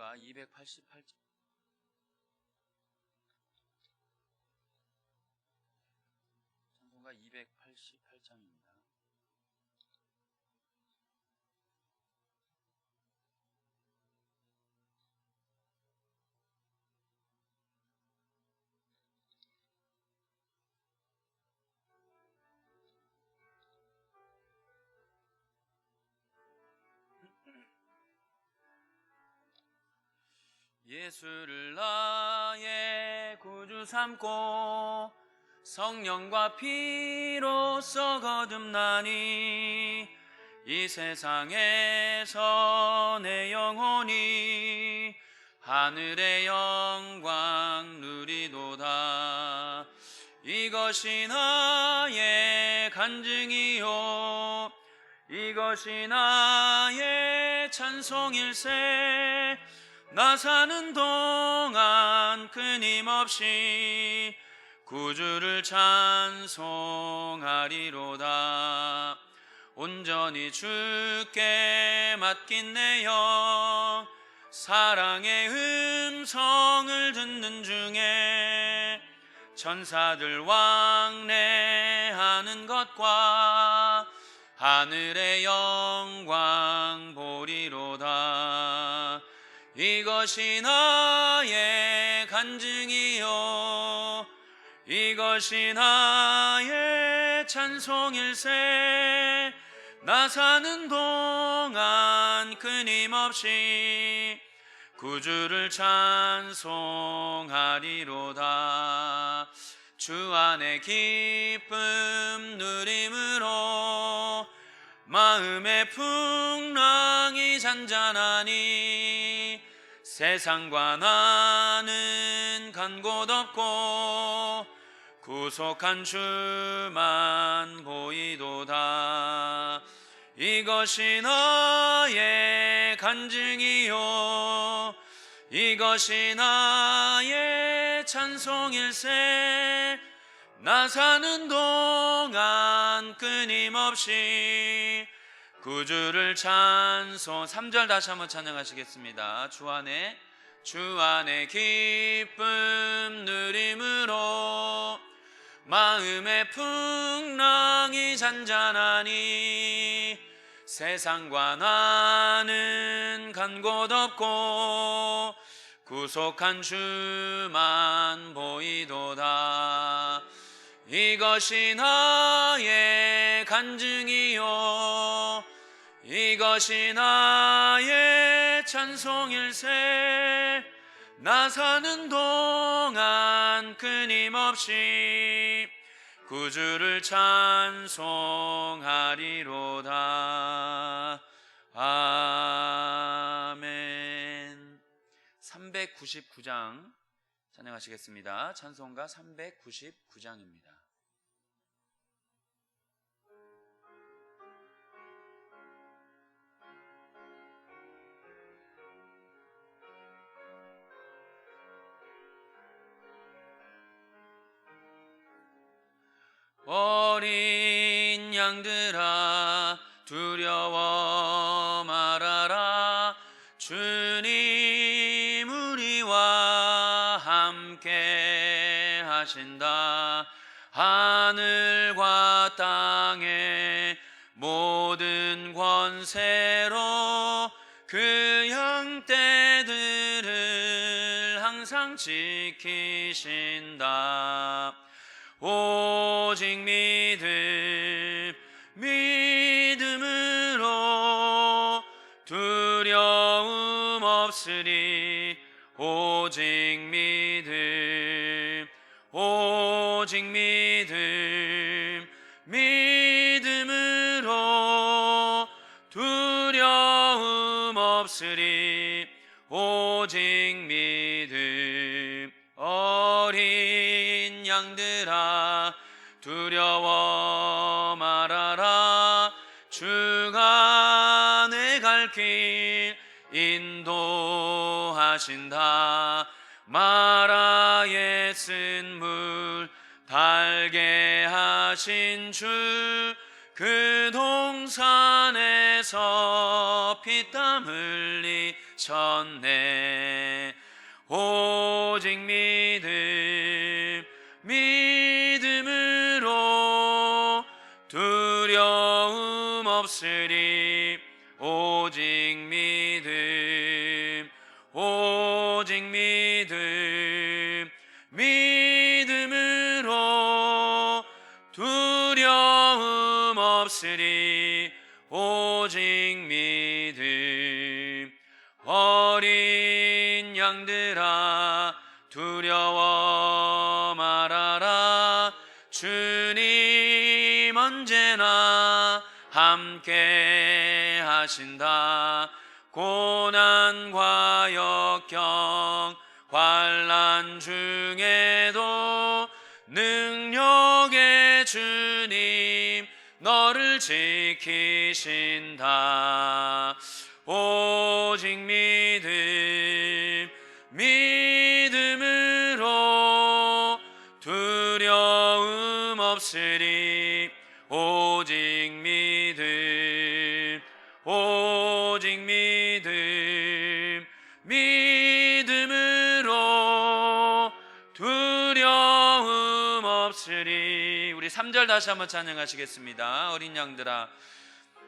찬송가 288장. 찬송가 288장입니다. 예수를 나의 구주 삼고 성령과 피로써 거듭나니 이 세상에서 내 영혼이 하늘의 영광 누리도다. 이것이 나의 간증이요 이것이 나의 찬송일세. 나 사는 동안 끊임없이 구주를 찬송하리로다. 온전히 주께 맡긴 내 영 사랑의 음성을 듣는 중에 천사들 왕래하는 것과 하늘의 영광 보리로다. 이것이 나의 간증이요 이것이 나의 찬송일세. 나 사는 동안 끊임없이 구주를 찬송하리로다. 주 안에 기쁨 누림으로 마음의 풍랑이 잔잔하니 세상과 나는 간 곳 없고 구속한 주만 보이도다. 이것이 나의 간증이요 이것이 나의 찬송일세. 나 사는 동안 끊임없이 구주를 찬송. 3절 다시 한번 찬양하시겠습니다. 주 안에 기쁨 누림으로 마음의 풍랑이 잔잔하니 세상과 나는 간 곳 없고 구속한 주만 보이도다. 이것이 나의 간증이요 이것이 나의 찬송일세. 나 사는 동안 끊임없이 구주를 찬송하리로다. 아멘. 399장 찬양하시겠습니다. 찬송가 399장입니다. 어린 양들아 두려워 말아라. 주님 우리와 함께 하신다. 하늘과 땅의 모든 권세로 그 양떼들을 항상 지키신다. 오직 믿음으로 두려움 없으리. 오직 믿음으로 두려움 없으리. 오직 믿음. 어린 양들아 두려워 말아라. 주가 내 갈 길 인도하신다. 마라에 쓴 물 달게 하신 주 그 동산에서 피땀 흘리 비쳤네. 오직 믿음으로 두려움 없으리. 오직 믿음으로 두려움 없으리. 오직 믿음. 어린 양들아 두려워 말아라. 주님 언제나 함께 하신다. 고난과 역경 환난 중에도 능력의 주님 너를 지키신다. 오직 믿음으로 두려움 없으리. 오직 믿음으로 두려움 없으리. 우리 3절 다시 한번 찬양하시겠습니다.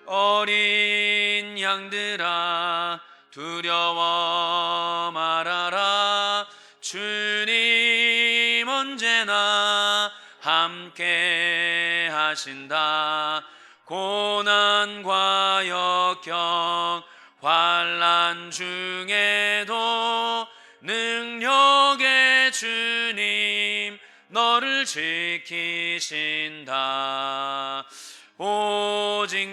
어린 양들아 두려워 말아라. 주님 언제나 함께 하신다. 고난과 역경 환난 중에도 능력의 주님 너를 지키신다. 오직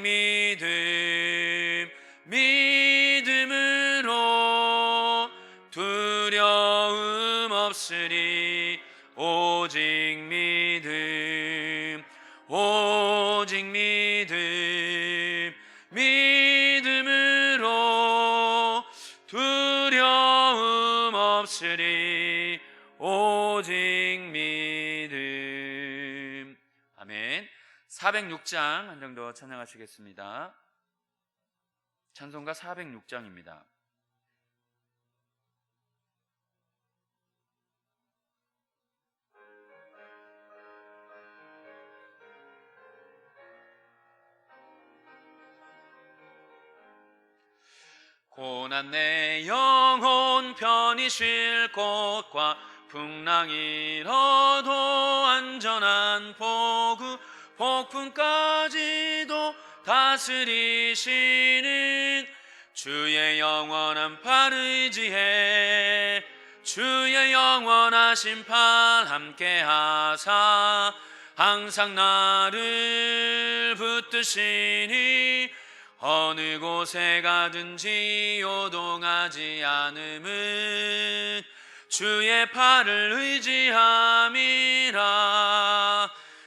믿음으로 두려움 없으리. 오직 믿음으로 두려움 없으리. 오직 믿음. 아멘. 406장 한 장 더 찬양하시겠습니다. 찬송가 406장입니다. 고난 내 영혼 편히 쉴 곳과 풍랑 일어도 안전한 폭풍까지도 다스리시는 주의 영원한 팔 의지해. 주의 영원하신 팔 함께 하사 항상 나를 붙드시니 어느 곳에 가든지 요동하지 않음은 주의 팔을 의지함이라.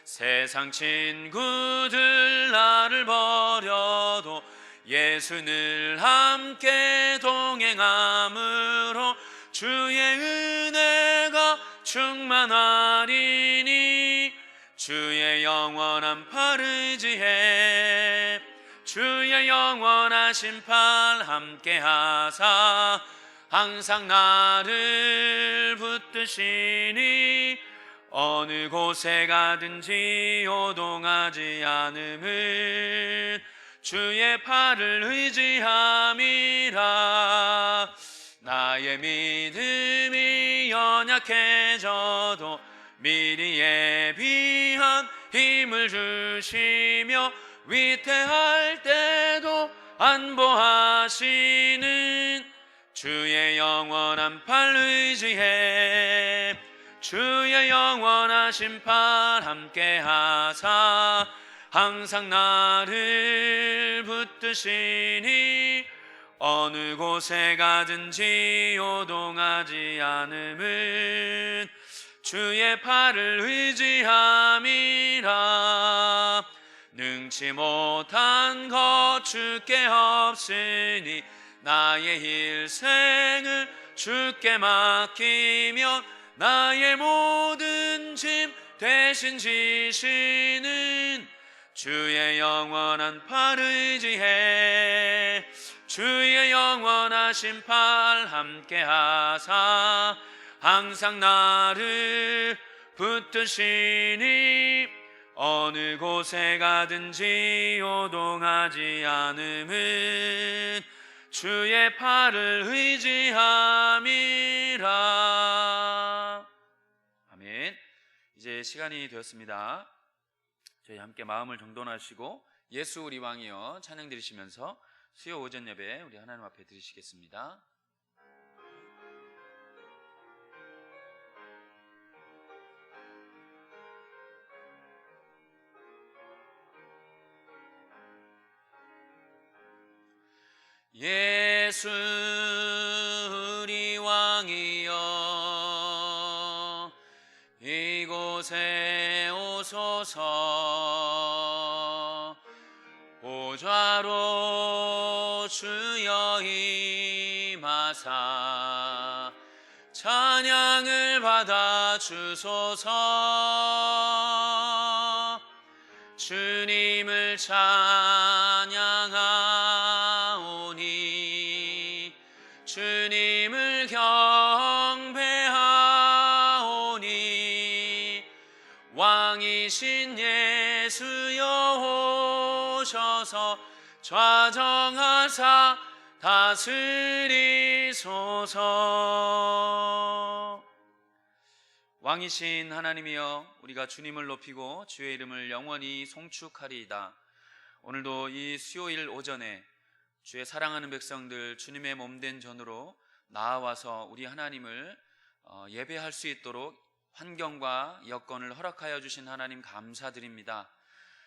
세상 친구들 나를 버려도 예수는 함께 동행함으로 주의 은혜가 충만하리니 주의 영원한 팔 의지해. 주의 영원하신 팔 함께 하사 항상 나를 붙드시니 어느 곳에 가든지 요동하지 않음은 주의 팔을 의지함이라. 나의 믿음이 연약해져도 미리 예비한 힘을 주시며 위태할 때도 안보하시는 주의 영원한 팔 의지해. 주의 영원하신 팔 함께 하사 항상 나를 붙드시니 어느 곳에 가든지 요동하지 않음은 주의 팔을 의지함이라. 능치 못한 것 주께 없으니 나의 일생을 주께 맡기면 나의 모든 짐 대신 지시는 주의 영원한 팔 의지해 주의 영원하신 팔 함께 하사 항상 나를 붙드시니 어느 곳에 가든지 요동하지 않음은 주의 팔을 의지함이라. 아멘. 이제 시간이 되었습니다. 저희 함께 마음을 정돈하시고 예수 우리 왕이여 찬양 드리시면서 수요 오전 예배 우리 하나님 앞에 드리시겠습니다. 예수 우리 왕이여 이곳에 오소서 보좌로 주여 임하사 찬양을 받아 주소서 주님을 찬양하오니 주님을 경배하오니 왕이신 예수여 오셔서 좌정하사 다스리소서. 왕이신 하나님이여 우리가 주님을 높이고 주의 이름을 영원히 송축하리이다. 오늘도 이 수요일 오전에 주의 사랑하는 백성들 주님의 몸된 전으로 나아와서 우리 하나님을 예배할 수 있도록 환경과 여건을 허락하여 주신 하나님 감사드립니다.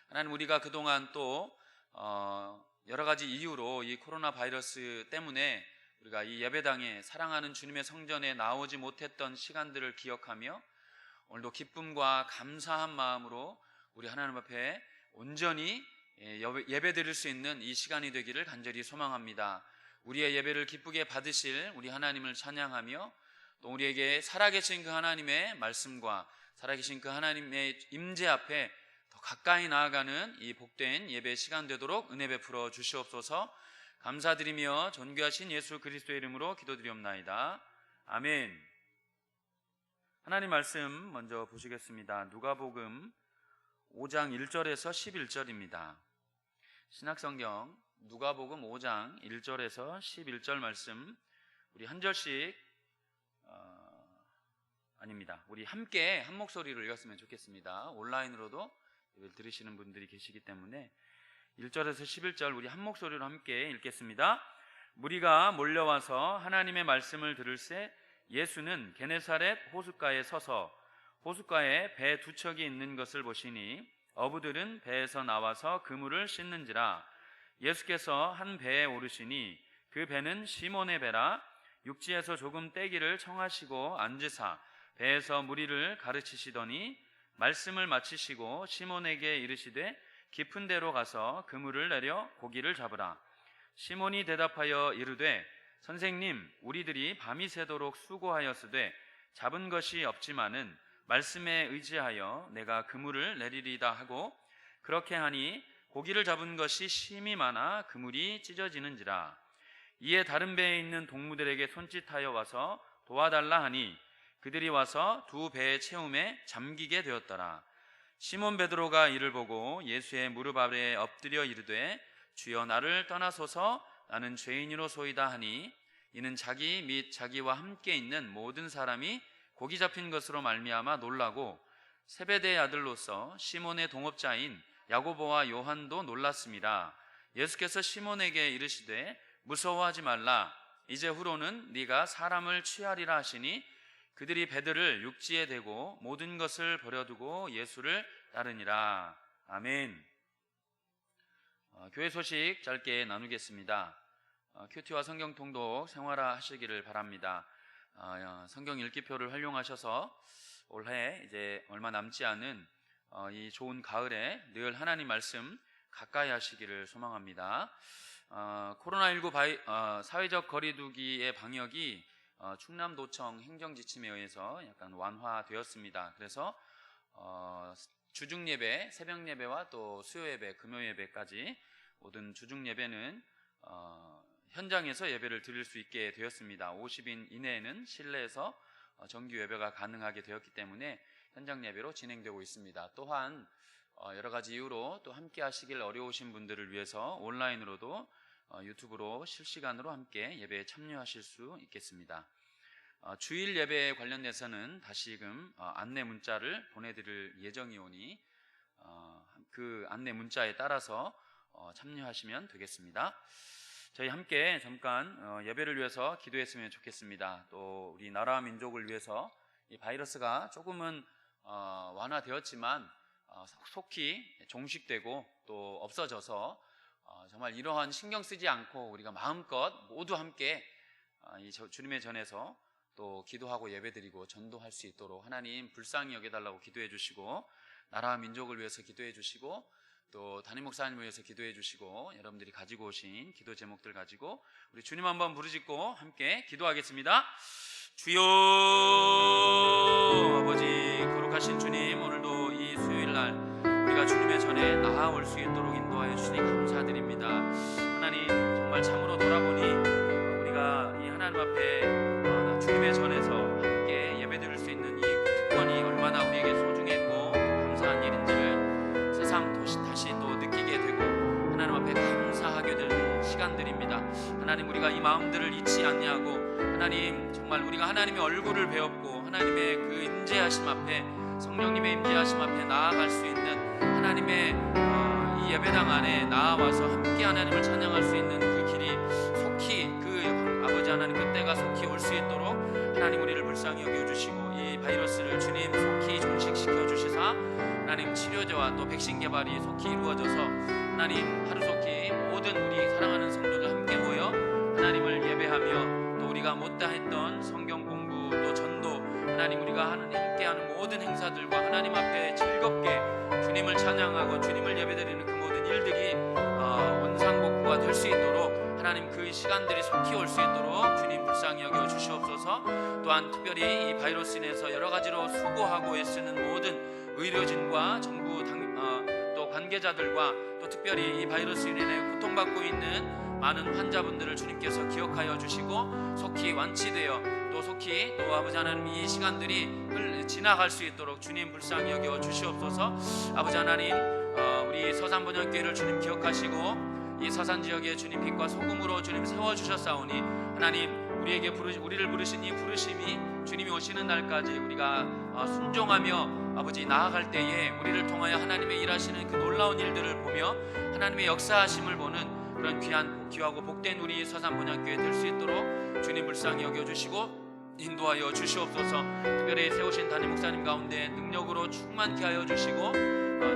하나님, 우리가 그동안 또 여러 가지 이유로 이 코로나 바이러스 때문에 우리가 이 예배당에 사랑하는 주님의 성전에 나오지 못했던 시간들을 기억하며 오늘도 기쁨과 감사한 마음으로 우리 하나님 앞에 온전히 예배 드릴 수 있는 이 시간이 되기를 간절히 소망합니다. 우리의 예배를 기쁘게 받으실 우리 하나님을 찬양하며 또 우리에게 살아계신 그 하나님의 말씀과 살아계신 그 하나님의 임재 앞에 더 가까이 나아가는 이 복된 예배 시간 되도록 은혜 베풀어 주시옵소서. 감사드리며 존귀하신 예수 그리스도의 이름으로 기도드리옵나이다. 아멘. 하나님 말씀 먼저 보시겠습니다. 누가복음 5장 1절에서 11절입니다. 신약성경 누가복음 5장 1절에서 11절 말씀 우리 한 절씩 아닙니다. 우리 함께 한 목소리로 읽었으면 좋겠습니다. 온라인으로도 예배를 들으시는 분들이 계시기 때문에 1절에서 11절 우리 한 목소리로 함께 읽겠습니다. 무리가 몰려와서 하나님의 말씀을 들을새 예수는 게네사렛 호숫가에 서서 호숫가에 배 두 척이 있는 것을 보시니 어부들은 배에서 나와서 그물을 씻는지라. 예수께서 한 배에 오르시니 그 배는 시몬의 배라. 육지에서 조금 떼기를 청하시고 앉으사 배에서 무리를 가르치시더니 말씀을 마치시고 시몬에게 이르시되 깊은 데로 가서 그물을 내려 고기를 잡으라. 시몬이 대답하여 이르되 선생님, 우리들이 밤이 새도록 수고하였으되 잡은 것이 없지만은 말씀에 의지하여 내가 그물을 내리리다 하고 그렇게 하니 고기를 잡은 것이 심히 많아 그물이 찢어지는지라. 이에 다른 배에 있는 동무들에게 손짓하여 와서 도와달라 하니 그들이 와서 두 배의 채움에 잠기게 되었더라. 시몬 베드로가 이를 보고 예수의 무릎 아래에 엎드려 이르되 주여 나를 떠나소서 나는 죄인이로소이다 하니 이는 자기 및 자기와 함께 있는 모든 사람이 고기 잡힌 것으로 말미암아 놀라고 세베대의 아들로서 시몬의 동업자인 야고보와 요한도 놀랐습니다. 예수께서 시몬에게 이르시되 무서워하지 말라. 이제 후로는 네가 사람을 취하리라 하시니 그들이 배들을 육지에 대고 모든 것을 버려두고 예수를 따르니라. 아멘. 교회 소식 짧게 나누겠습니다. 큐티와 성경 통독 생활화하시기를 바랍니다. 성경 읽기표를 활용하셔서 올해 이제 얼마 남지 않은 이 좋은 가을에 늘 하나님 말씀 가까이 하시기를 소망합니다. 코로나19 사회적 거리두기의 방역이 충남도청 행정지침에 의해서 약간 완화되었습니다. 그래서 주중 예배, 새벽 예배와 또 수요 예배, 금요 예배까지 모든 주중 예배는 현장에서 예배를 드릴 수 있게 되었습니다. 50인 이내에는 실내에서 정규 예배가 가능하게 되었기 때문에 현장 예배로 진행되고 있습니다. 또한 여러 가지 이유로 또 함께 하시길 어려우신 분들을 위해서 온라인으로도 유튜브로 실시간으로 함께 예배에 참여하실 수 있겠습니다. 주일 예배에 관련돼서는 다시금 안내 문자를 보내드릴 예정이오니 그 안내 문자에 따라서 참여하시면 되겠습니다. 저희 함께 잠깐 예배를 위해서 기도했으면 좋겠습니다. 또 우리 나라와 민족을 위해서 이 바이러스가 조금은 완화되었지만 속히 종식되고 또 없어져서 정말 이러한 신경 쓰지 않고 우리가 마음껏 모두 함께 이 주님의 전에서 또 기도하고 예배드리고 전도할 수 있도록 하나님 불쌍히 여겨달라고 기도해 주시고, 나라와 민족을 위해서 기도해 주시고, 또 담임 목사님을 위해서 기도해 주시고, 여러분들이 가지고 오신 기도 제목들 가지고 우리 주님 한번 부르짖고 함께 기도하겠습니다. 주여, 아버지 거룩하신 주님, 오늘도 이 수요일날 우리가 주님의 전에 나아올 수 있도록 인도하여 주시니 감사드립니다. 하나님, 정말 참으로 돌아보니 우리가 이 하나님 앞에 주님의 전에서 함께 예배드릴 수 있는 이 특권이 얼마나 우리에게 소중했고 감사한 일인지를 새삼 다시 또 느끼게 되고 하나님 앞에 감사하게 되는 시간들입니다. 하나님, 우리가 이 마음들을 잊지 않냐고, 하나님 정말 우리가 하나님의 얼굴을 배웠고 하나님의 그 임재하심 앞에, 성령님의 임재하심 앞에 나아갈 수 있는 하나님의 이 예배당 안에 나아와서 함께 하나님을 찬양할 수 있는 그 길이 속히 아버지 하나님 그때가 속히 올 수 있도록 하나님 우리를 불쌍히 여겨주시고 이 바이러스를 주님 속히 종식시켜 주시사 하나님 치료제와 또 백신 개발이 속히 이루어져서 하나님 하루속히 모든 우리 사랑하는 성도들 함께 모여 하나님을 예배하며 또 우리가 못다 했던 성경 공부 또 전도, 하나님 우리가 함께하는 모든 행사들과 하나님 앞에 즐겁게 주님을 찬양하고 주님을 예배드리는 그 모든 일들이 원상복구가 될 수 있도록 하나님 그 시간들이 속히 올 수 있도록 주님 불쌍히 여겨 주시옵소서. 또한 특별히 이 바이러스 인해서 여러 가지로 수고하고 애쓰는 모든 의료진과 정부 또 관계자들과 또 특별히 이 바이러스 인해 고통받고 있는 많은 환자분들을 주님께서 기억하여 주시고 속히 완치되어 또 속히 또 아버지 하나님 이 시간들이 지나갈 수 있도록 주님 불쌍히 여겨 주시옵소서. 아버지 하나님, 우리 서산번영교회를 주님 기억하시고 이 서산 지역에 주님 빛과 소금으로 주님 세워주셨사오니 하나님 우리를 부르신 이 부르심이 주님이 오시는 날까지 우리가 순종하며 아버지 나아갈 때에 우리를 통하여 하나님의 일하시는 그 놀라운 일들을 보며 하나님의 역사하심을 보는 그런 귀하고 복된 우리 서산번영교회 될 수 있도록 주님 불쌍히 여겨주시고 인도하여 주시옵소서. 특별히 세우신 담임 목사님 가운데 능력으로 충만케 하여 주시고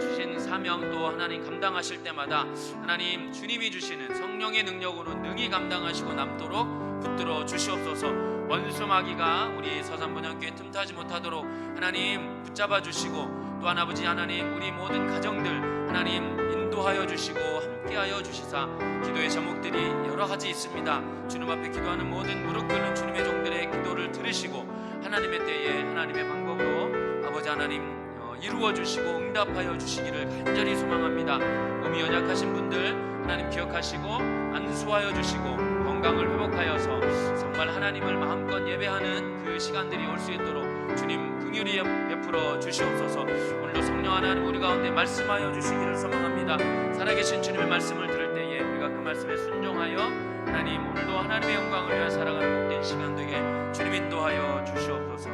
주신 사명 또 하나님 감당하실 때마다 하나님 주님이 주시는 성령의 능력으로 능히 감당하시고 남도록 붙들어 주시옵소서. 원수 마귀가 우리 서산번영교회 틈타지 못하도록 하나님 붙잡아 주시고, 또한 아버지 하나님 우리 모든 가정들 하나님 인도하여 주시고 함께하여 주시사 기도의 제목들이 여러 가지 있습니다. 주님 앞에 기도하는 모든 무릎 꿇는 주님의 종들의 기도를 들으시고 하나님의 때에 하나님의 방법으로 아버지 하나님 이루어 주시고 응답하여 주시기를 간절히 소망합니다. 몸이 연약하신 분들 하나님 기억하시고 안수하여 주시고 건강을 회복하여서 정말 하나님을 마음껏 예배하는 그 시간들이 올 수 있도록 주님 긍휼히 베풀어 주시옵소서. 오늘도 성령 하나님 우리 가운데 말씀하여 주시기를 소망합니다. 살아계신 주님의 말씀을 들을 때에 우리가 그 말씀에 순종하여 하나님 오늘도 하나님의 영광을 위해 살아가는 복된 시간 되게 주님 인도하여 주시옵소서.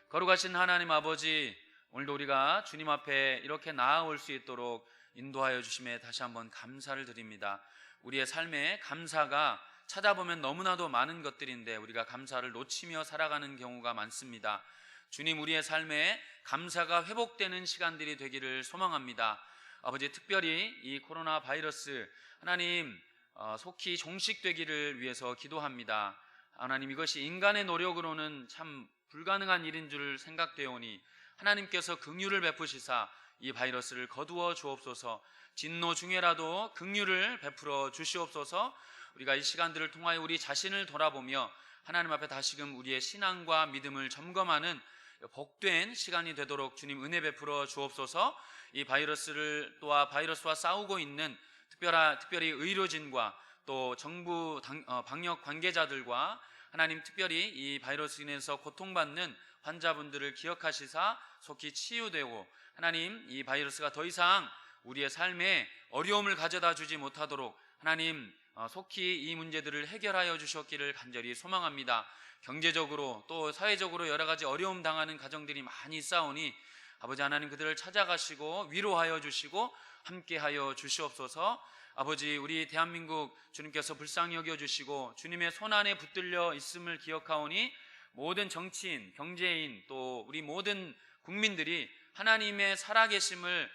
거룩하신 하나님 아버지, 오늘도 우리가 주님 앞에 이렇게 나아올 수 있도록 인도하여 주심에 다시 한번 감사를 드립니다. 우리의 삶에 감사가 찾아보면 너무나도 많은 것들인데 우리가 감사를 놓치며 살아가는 경우가 많습니다. 주님, 우리의 삶에 감사가 회복되는 시간들이 되기를 소망합니다. 아버지, 특별히 이 코로나 바이러스 하나님 속히 종식되기를 위해서 기도합니다. 하나님, 이것이 인간의 노력으로는 참 불가능한 일인 줄 생각되오니 하나님께서 긍휼을 베푸시사 이 바이러스를 거두어 주옵소서. 진노 중에라도 긍휼을 베풀어 주시옵소서. 우리가 이 시간들을 통하여 우리 자신을 돌아보며 하나님 앞에 다시금 우리의 신앙과 믿음을 점검하는 복된 시간이 되도록 주님 은혜 베풀어 주옵소서. 이 바이러스와 싸우고 있는 특별히 의료진과 또 정부 방역 관계자들과 하나님 특별히 이 바이러스 인해서 고통받는 환자분들을 기억하시사 속히 치유되고 하나님 이 바이러스가 더 이상 우리의 삶에 어려움을 가져다 주지 못하도록 하나님 속히 이 문제들을 해결하여 주셨기를 간절히 소망합니다. 경제적으로 또 사회적으로 여러 가지 어려움 당하는 가정들이 많이 있사오니 아버지 하나님 그들을 찾아가시고 위로하여 주시고 함께하여 주시옵소서. 아버지 우리 대한민국 주님께서 불쌍히 여겨주시고 주님의 손안에 붙들려 있음을 기억하오니 모든 정치인, 경제인 또 우리 모든 국민들이 하나님의 살아계심을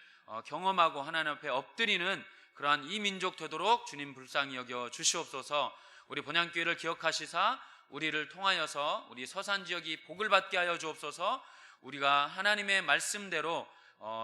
경험하고 하나님 앞에 엎드리는 그러한 이 민족 되도록 주님 불쌍히 여겨 주시옵소서. 우리 본향교회를 기억하시사 우리를 통하여서 우리 서산 지역이 복을 받게 하여 주옵소서. 우리가 하나님의 말씀대로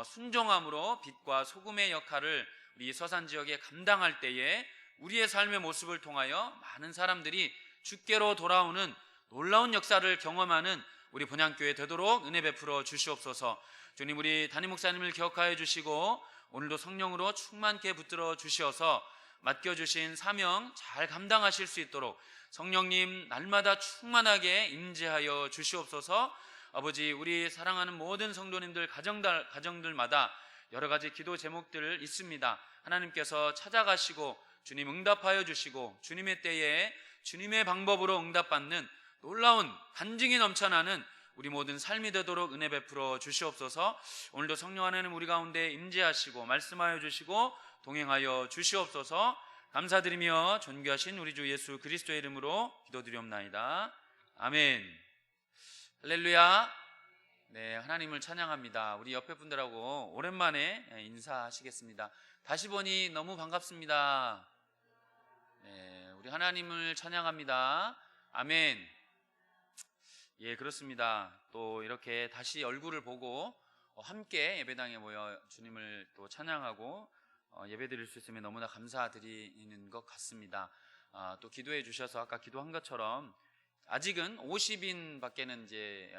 순종함으로 빛과 소금의 역할을 우리 서산 지역에 감당할 때에 우리의 삶의 모습을 통하여 많은 사람들이 주께로 돌아오는 놀라운 역사를 경험하는 우리 본향교회 되도록 은혜 베풀어 주시옵소서. 주님 우리 담임 목사님을 기억하여 주시고 오늘도 성령으로 충만케 붙들어 주시어서 맡겨주신 사명 잘 감당하실 수 있도록 성령님 날마다 충만하게 임재하여 주시옵소서. 아버지 우리 사랑하는 모든 성도님들 가정들마다 여러 가지 기도 제목들 있습니다. 하나님께서 찾아가시고 주님 응답하여 주시고 주님의 때에 주님의 방법으로 응답받는 놀라운 간증이 넘쳐나는 우리 모든 삶이 되도록 은혜 베풀어 주시옵소서. 오늘도 성령 하나님 우리 가운데 임재하시고 말씀하여 주시고 동행하여 주시옵소서. 감사드리며 존귀하신 우리 주 예수 그리스도의 이름으로 기도드리옵나이다. 아멘. 할렐루야. 네, 하나님을 찬양합니다. 우리 옆에 분들하고 오랜만에 인사하시겠습니다. 다시 보니 너무 반갑습니다. 네, 우리 하나님을 찬양합니다. 아멘. 예, 그렇습니다. 또 이렇게 다시 얼굴을 보고 함께 예배당에 모여 주님을 또 찬양하고 예배드릴 수 있으면 너무나 감사드리는 것 같습니다. 또 기도해 주셔서 아까 기도한 것처럼 아직은 50인 밖에는 이제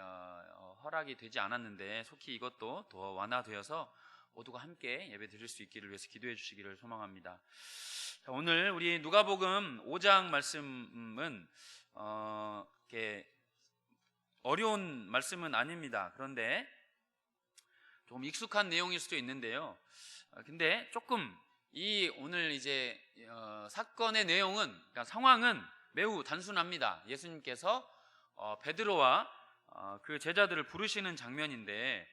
허락이 되지 않았는데 속히 이것도 더 완화되어서 모두가 함께 예배 드릴 수 있기를 위해서 기도해 주시기를 소망합니다. 자, 오늘 우리 누가복음 5장 말씀은 이렇게 어려운 말씀은 아닙니다. 그런데 조금 익숙한 내용일 수도 있는데요. 근데 조금 이 오늘 이제 사건의 내용은 그러니까 상황은 매우 단순합니다. 예수님께서 베드로와 그 제자들을 부르시는 장면인데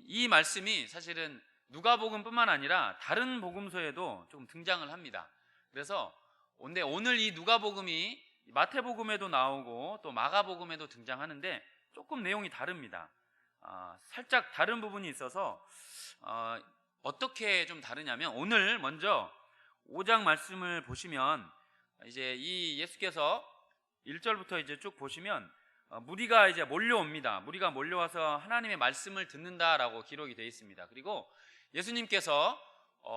이 말씀이 사실은 누가복음뿐만 아니라 다른 복음서에도 좀 등장을 합니다. 그래서 오늘 이 누가복음이 마태복음에도 나오고 또 마가복음에도 등장하는데 조금 내용이 다릅니다. 살짝 다른 부분이 있어서 어떻게 좀 다르냐면 오늘 먼저 5장 말씀을 보시면 이제 이 예수께서 1절부터 이제 쭉 보시면 무리가 이제 몰려옵니다. 무리가 몰려와서 하나님의 말씀을 듣는다라고 기록이 되어 있습니다. 그리고 예수님께서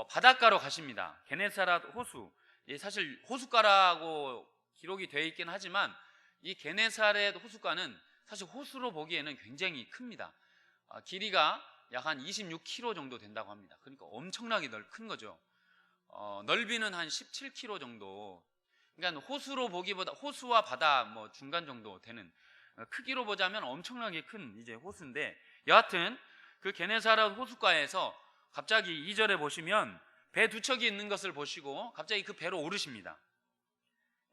바닷가로 가십니다. 게네사렛 호수. 사실 호숫가라고 기록이 되어 있긴 하지만 이 게네사렛 호숫가는 사실 호수로 보기에는 굉장히 큽니다. 길이가 약 한 26km 정도 된다고 합니다. 그러니까 엄청나게 큰 거죠. 넓이는 한 17km 정도. 그러니까 호수로 보기보다 호수와 바다 뭐 중간 정도 되는 크기로 보자면 엄청나게 큰 이제 호수인데 여하튼 그 게네사렛 호숫가에서 갑자기 2절에 보시면 배 두 척이 있는 것을 보시고 갑자기 그 배로 오르십니다.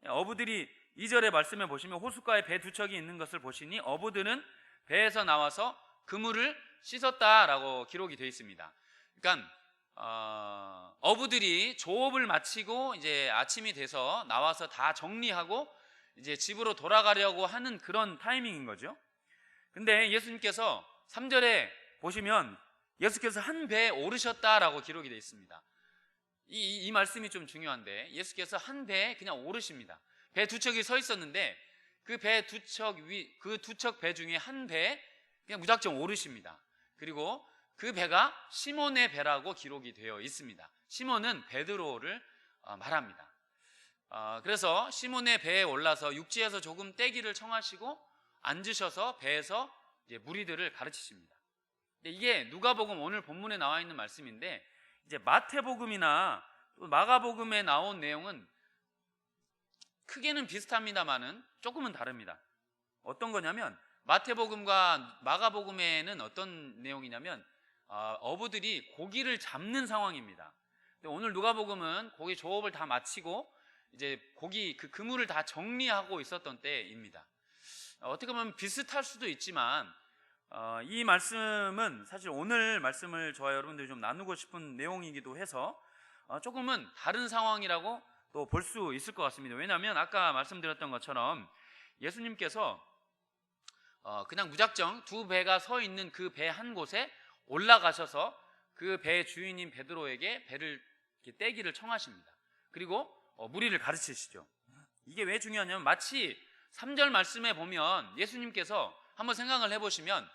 어부들이 2절의 말씀에 보시면 호숫가에 배 두 척이 있는 것을 보시니 어부들은 배에서 나와서 그물을 씻었다라고 기록이 되어 있습니다. 그러니까 어부들이 조업을 마치고 이제 아침이 돼서 나와서 다 정리하고 이제 집으로 돌아가려고 하는 그런 타이밍인 거죠. 근데 예수님께서 3절에 보시면 예수께서 한 배에 오르셨다라고 기록이 되어 있습니다. 이 말씀이 좀 중요한데 예수께서 한 배에 그냥 오르십니다. 배 두 척이 서 있었는데 그 배 두 척 배 중에 한 배에 그냥 무작정 오르십니다. 그리고 그 배가 시몬의 배라고 기록이 되어 있습니다. 시몬은 베드로를 말합니다. 그래서 시몬의 배에 올라서 육지에서 조금 떼기를 청하시고 앉으셔서 배에서 이제 무리들을 가르치십니다. 근데 이게 누가복음 오늘 본문에 나와 있는 말씀인데, 이제 마태복음이나 또 마가복음에 나온 내용은 크게는 비슷합니다만은 조금은 다릅니다. 어떤 거냐면, 마태복음과 마가복음에는 어떤 내용이냐면 어부들이 고기를 잡는 상황입니다. 근데 오늘 누가복음은 고기 조업을 다 마치고 이제 고기 그 그물을 다 정리하고 있었던 때입니다. 어떻게 보면 비슷할 수도 있지만 이 말씀은 사실 오늘 말씀을 저와 여러분들이 좀 나누고 싶은 내용이기도 해서 조금은 다른 상황이라고 또 볼 수 있을 것 같습니다. 왜냐하면 아까 말씀드렸던 것처럼 예수님께서 그냥 무작정 두 배가 서 있는 그 배 한 곳에 올라가셔서 그 배의 주인인 베드로에게 배를 이렇게 떼기를 청하십니다. 그리고 무리를 가르치시죠. 이게 왜 중요하냐면, 마치 3절 말씀에 보면 예수님께서 한번 생각을 해보시면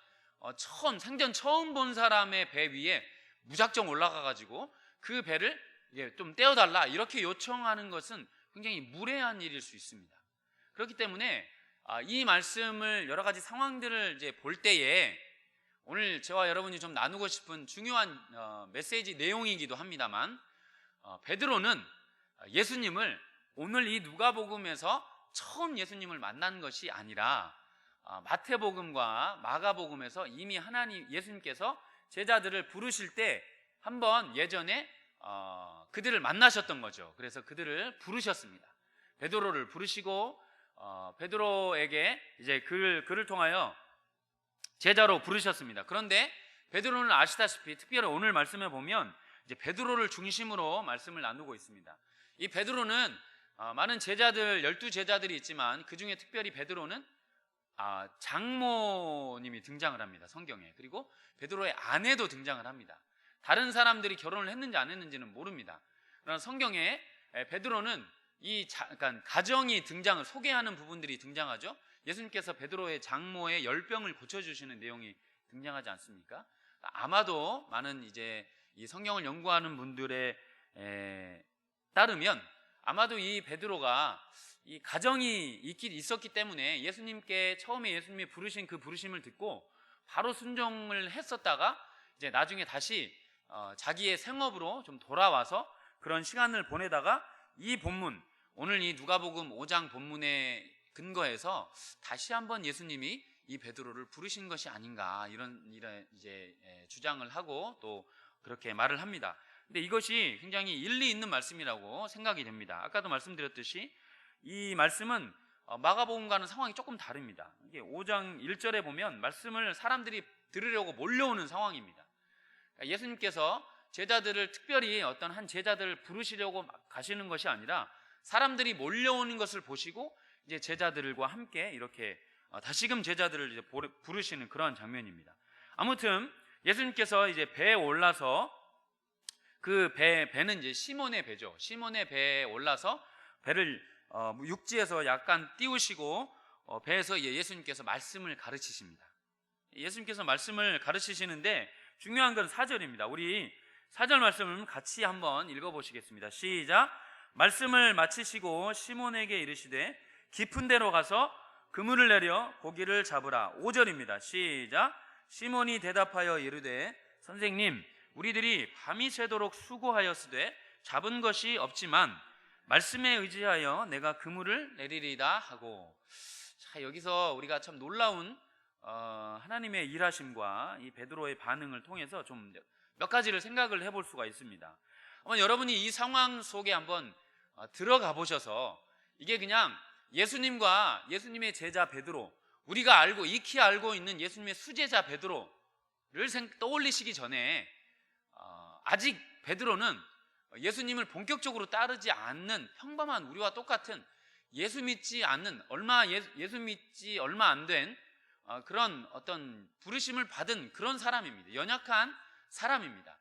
생전 처음 본 사람의 배 위에 무작정 올라가가지고 그 배를 좀 떼어달라 이렇게 요청하는 것은 굉장히 무례한 일일 수 있습니다. 그렇기 때문에 이 말씀을 여러 가지 상황들을 이제 볼 때에 오늘 저와 여러분이 좀 나누고 싶은 중요한 메시지 내용이기도 합니다만, 베드로는 예수님을 오늘 이 누가복음에서 처음 예수님을 만난 것이 아니라 마태복음과 마가복음에서 이미 예수님께서 제자들을 부르실 때 한번 예전에 그들을 만나셨던 거죠. 그래서 그들을 부르셨습니다. 베드로를 부르시고 베드로에게 이제 그를 통하여 제자로 부르셨습니다. 그런데 베드로는 아시다시피 특별히 오늘 말씀에 보면 이제 베드로를 중심으로 말씀을 나누고 있습니다. 이 베드로는 많은 제자들 12제자들이 있지만 그 중에 특별히 베드로는 장모님이 등장을 합니다. 성경에. 그리고 베드로의 아내도 등장을 합니다. 다른 사람들이 결혼을 했는지 안 했는지는 모릅니다. 그러나 성경에 베드로는 그러니까 가정이 등장을 소개하는 부분들이 등장하죠. 예수님께서 베드로의 장모의 열병을 고쳐주시는 내용이 등장하지 않습니까? 아마도 많은 이제 이 성경을 연구하는 분들에 따르면 아마도 이 베드로가 이 가정이 있었기 때문에 처음에 예수님이 부르신 그 부르심을 듣고 바로 순종을 했었다가 이제 나중에 다시 자기의 생업으로 좀 돌아와서 그런 시간을 보내다가 이 본문, 오늘 이 누가복음 5장 본문에 근거해서 다시 한번 예수님이 이 베드로를 부르신 것이 아닌가 이런 이제 주장을 하고 또 그렇게 말을 합니다. 근데 이것이 굉장히 일리 있는 말씀이라고 생각이 됩니다. 아까도 말씀드렸듯이 이 말씀은 마가복음과는 상황이 조금 다릅니다. 이게 5장 1절에 보면 말씀을 사람들이 들으려고 몰려오는 상황입니다. 그러니까 예수님께서 제자들을 특별히 어떤 한 제자들을 부르시려고 가시는 것이 아니라 사람들이 몰려오는 것을 보시고 이제 제자들과 함께 이렇게 다시금 제자들을 이제 부르시는 그러한 장면입니다. 아무튼 예수님께서 이제 배에 올라서 그 배는 이제 시몬의 배죠. 시몬의 배에 올라서 배를 육지에서 약간 띄우시고 배에서 예수님께서 말씀을 가르치십니다. 예수님께서 말씀을 가르치시는데 중요한 건 4절입니다. 우리 4절 말씀을 같이 한번 읽어보시겠습니다. 시작. 말씀을 마치시고 시몬에게 이르시되 깊은 데로 가서 그물을 내려 고기를 잡으라. 5절입니다. 시작. 시몬이 대답하여 이르되 선생님, 우리들이 밤이 새도록 수고하였으되 잡은 것이 없지만 말씀에 의지하여 내가 그물을 내리리다 하고. 자, 여기서 우리가 참 놀라운 하나님의 일하심과 이 베드로의 반응을 통해서 좀 몇 가지를 생각을 해볼 수가 있습니다. 한번 여러분이 이 상황 속에 한번 들어가 보셔서 이게 그냥 예수님과 예수님의 제자 베드로, 우리가 익히 알고 있는 예수님의 수제자 베드로를 떠올리시기 전에 아직 베드로는 예수님을 본격적으로 따르지 않는 평범한 우리와 똑같은 예수 믿지 얼마 안 된 그런 어떤 부르심을 받은 그런 사람입니다. 연약한 사람입니다.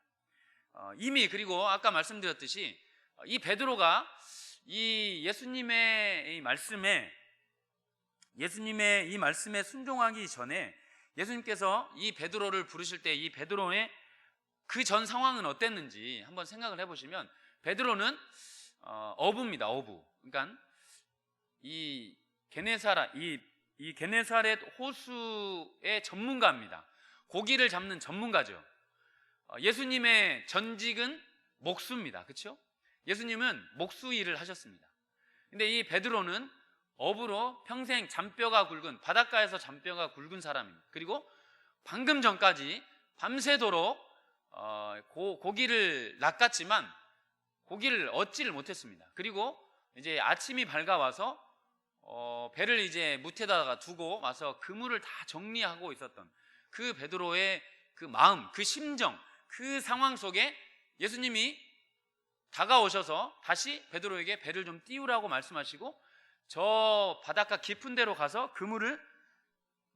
이미 그리고 아까 말씀드렸듯이 이 베드로가 이 예수님의 이 말씀에 순종하기 전에 예수님께서 이 베드로를 부르실 때 이 베드로의 그 전 상황은 어땠는지 한번 생각을 해보시면, 베드로는 어부입니다. 어부. 그러니까 이 게네사라 이 이 게네사렛 호수의 전문가입니다. 고기를 잡는 전문가죠. 예수님의 전직은 목수입니다. 그렇죠? 예수님은 목수 일을 하셨습니다. 근데 이 베드로는 어부로 평생 잔뼈가 굵은, 바닷가에서 잔뼈가 굵은 사람입니다. 그리고 방금 전까지 밤새도록 고기를 낚았지만 고기를 얻지를 못했습니다. 그리고 이제 아침이 밝아와서 배를 이제 무태다가 두고 와서 그물을 다 정리하고 있었던 그 베드로의 그 마음, 그 심정, 그 상황 속에 예수님이 다가오셔서 다시 베드로에게 배를 좀 띄우라고 말씀하시고 저 바닷가 깊은 데로 가서 그물을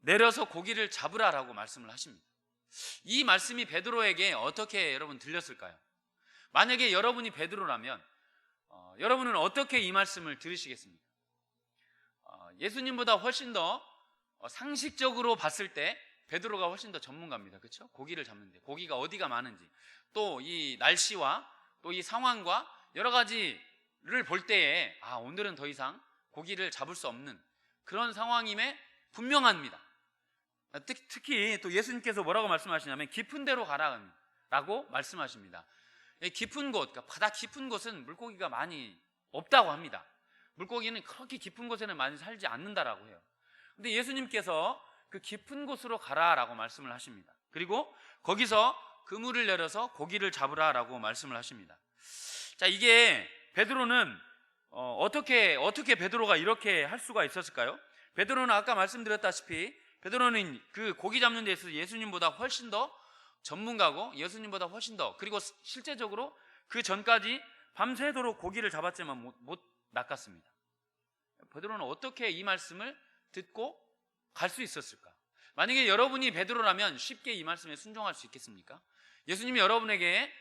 내려서 고기를 잡으라라고 말씀을 하십니다. 이 말씀이 베드로에게 어떻게 여러분 들렸을까요? 만약에 여러분이 베드로라면 여러분은 어떻게 이 말씀을 들으시겠습니까? 예수님보다 훨씬 더 상식적으로 봤을 때 베드로가 훨씬 더 전문가입니다. 그렇죠? 고기를 잡는데 고기가 어디가 많은지, 또 이 날씨와 또 이 상황과 여러 가지를 볼 때에 오늘은 더 이상 고기를 잡을 수 없는 그런 상황임에 분명합니다. 특히 또 예수님께서 뭐라고 말씀하시냐면 깊은 데로 가라라고 말씀하십니다. 깊은 곳, 그러니까 바다 깊은 곳은 물고기가 많이 없다고 합니다. 물고기는 그렇게 깊은 곳에는 많이 살지 않는다라고 해요. 근데 예수님께서 그 깊은 곳으로 가라라고 말씀을 하십니다. 그리고 거기서 그물을 내려서 고기를 잡으라라고 말씀을 하십니다. 자, 이게 베드로는 어떻게 베드로가 이렇게 할 수가 있었을까요? 베드로는 아까 말씀드렸다시피 베드로는 그 고기 잡는 데 있어서 예수님보다 훨씬 더 전문가고 예수님보다 훨씬 더, 그리고 실제적으로 그 전까지 밤새도록 고기를 잡았지만 못 낚았습니다. 베드로는 어떻게 이 말씀을 듣고 갈 수 있었을까? 만약에 여러분이 베드로라면 쉽게 이 말씀에 순종할 수 있겠습니까? 예수님이 여러분에게,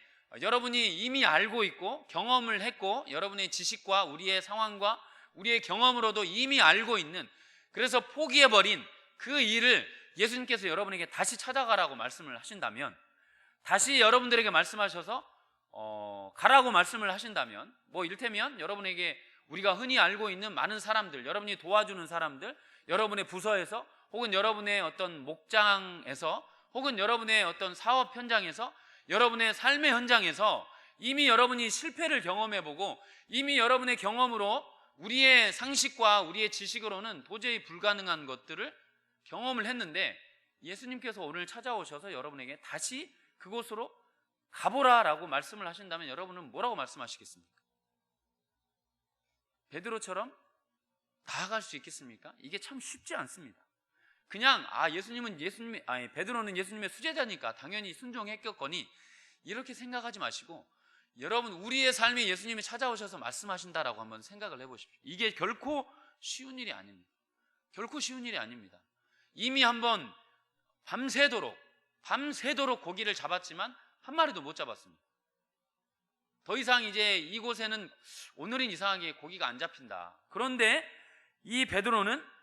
여러분이 이미 알고 있고 경험을 했고 여러분의 지식과 우리의 상황과 우리의 경험으로도 이미 알고 있는, 그래서 포기해버린 그 일을 예수님께서 여러분에게 다시 찾아가라고 말씀을 하신다면, 다시 여러분들에게 말씀하셔서 가라고 말씀을 하신다면, 뭐 이를테면 여러분에게 우리가 흔히 알고 있는 많은 사람들, 여러분이 도와주는 사람들, 여러분의 부서에서 혹은 여러분의 어떤 목장에서 혹은 여러분의 어떤 사업 현장에서, 여러분의 삶의 현장에서 이미 여러분이 실패를 경험해보고 이미 여러분의 경험으로 우리의 상식과 우리의 지식으로는 도저히 불가능한 것들을 경험을 했는데 예수님께서 오늘 찾아오셔서 여러분에게 다시 그곳으로 가보라라고 말씀을 하신다면 여러분은 뭐라고 말씀하시겠습니까? 베드로처럼 나아갈 수 있겠습니까? 이게 참 쉽지 않습니다. 그냥 베드로는 예수님의 수제자니까 당연히 순종했겠거니 이렇게 생각하지 마시고, 여러분 우리의 삶에 예수님이 찾아오셔서 말씀하신다라고 한번 생각을 해보십시오. 이게 결코 쉬운 일이 아닙니다. 결코 쉬운 일이 아닙니다. 이미 한번 밤새도록 고기를 잡았지만 한 마리도 못 잡았습니다. 더 이상 이제 이곳에는 오늘은 이상하게 고기가 안 잡힌다. 그런데 이 베드로는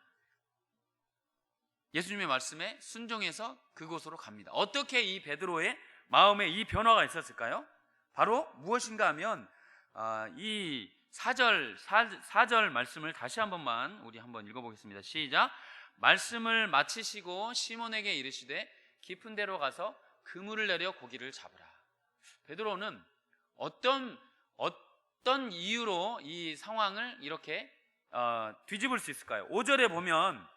예수님의 말씀에 순종해서 그곳으로 갑니다. 어떻게 이 베드로의 마음에 이 변화가 있었을까요? 바로 무엇인가 하면 이 4절 말씀을 다시 한 번만 우리 한번 읽어보겠습니다. 시작. 말씀을 마치시고 시몬에게 이르시되 깊은 데로 가서 그물을 내려 고기를 잡으라. 베드로는 어떤 이유로 이 상황을 이렇게 뒤집을 수 있을까요? 5절에 보면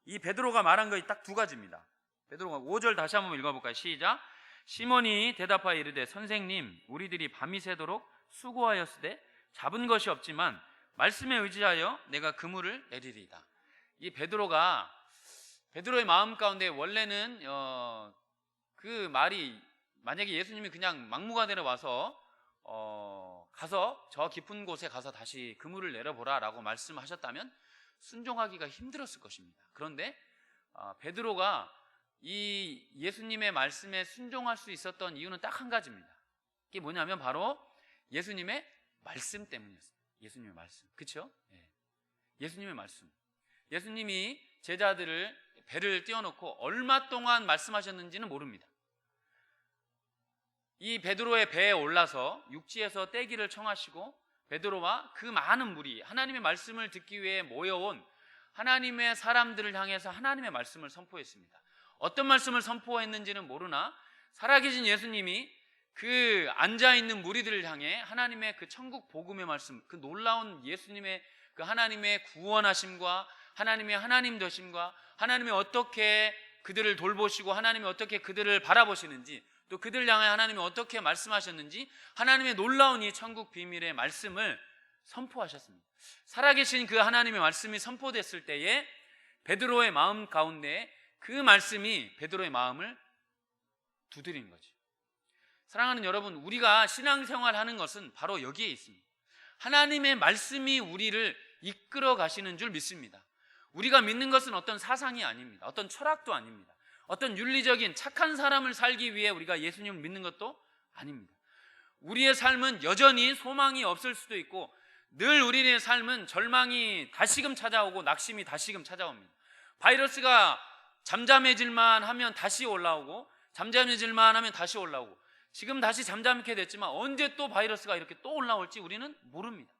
이 베드로가 말한 것이 딱 두 가지입니다. 베드로가 5절 다시 한번 읽어볼까요? 시작. 시몬이 대답하여 이르되 선생님, 우리들이 밤이 새도록 수고하였으되 잡은 것이 없지만 말씀에 의지하여 내가 그물을 내리리이다. 이 베드로의 마음 가운데 원래는 그 말이, 만약에 예수님이 그냥 막무가내로 와서 가서 저 깊은 곳에 가서 다시 그물을 내려보라 라고 말씀하셨다면 순종하기가 힘들었을 것입니다. 그런데 베드로가 이 예수님의 말씀에 순종할 수 있었던 이유는 딱 한 가지입니다. 그게 뭐냐면 바로 예수님의 말씀 때문이었습니다. 예수님의 말씀, 그렇죠? 네. 예수님의 말씀. 예수님이 제자들을 배를 띄워놓고 얼마 동안 말씀하셨는지는 모릅니다. 이 베드로의 배에 올라서 육지에서 떼기를 청하시고 베드로와 그 많은 무리, 하나님의 말씀을 듣기 위해 모여온 하나님의 사람들을 향해서 하나님의 말씀을 선포했습니다. 어떤 말씀을 선포했는지는 모르나 살아계신 예수님이 그 앉아있는 무리들을 향해 하나님의 그 천국 복음의 말씀, 그 놀라운 예수님의 그 하나님의 구원하심과 하나님의 하나님 되심과 하나님이 어떻게 그들을 돌보시고 하나님이 어떻게 그들을 바라보시는지, 또 그들을 향해 하나님이 어떻게 말씀하셨는지 하나님의 놀라운 이 천국 비밀의 말씀을 선포하셨습니다. 살아계신 그 하나님의 말씀이 선포됐을 때에 베드로의 마음 가운데 그 말씀이 베드로의 마음을 두드린 거죠. 사랑하는 여러분, 우리가 신앙생활하는 것은 바로 여기에 있습니다. 하나님의 말씀이 우리를 이끌어 가시는 줄 믿습니다. 우리가 믿는 것은 어떤 사상이 아닙니다. 어떤 철학도 아닙니다. 어떤 윤리적인 착한 사람을 살기 위해 우리가 예수님을 믿는 것도 아닙니다. 우리의 삶은 여전히 소망이 없을 수도 있고 늘 우리의 삶은 절망이 다시금 찾아오고 낙심이 다시금 찾아옵니다. 바이러스가 잠잠해질만 하면 다시 올라오고 잠잠해질만 하면 다시 올라오고 지금 다시 잠잠케 됐지만 언제 또 바이러스가 이렇게 또 올라올지 우리는 모릅니다.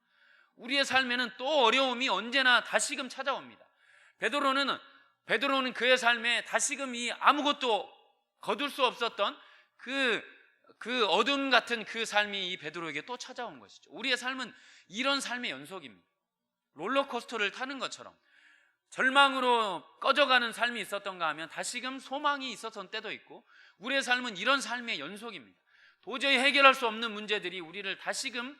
우리의 삶에는 또 어려움이 언제나 다시금 찾아옵니다. 베드로는 그의 삶에 다시금 이 아무것도 거둘 수 없었던 그 어둠 같은 그 삶이 이 베드로에게 또 찾아온 것이죠. 우리의 삶은 이런 삶의 연속입니다. 롤러코스터를 타는 것처럼 절망으로 꺼져가는 삶이 있었던가 하면 다시금 소망이 있었던 때도 있고 우리의 삶은 이런 삶의 연속입니다. 도저히 해결할 수 없는 문제들이 우리를 다시금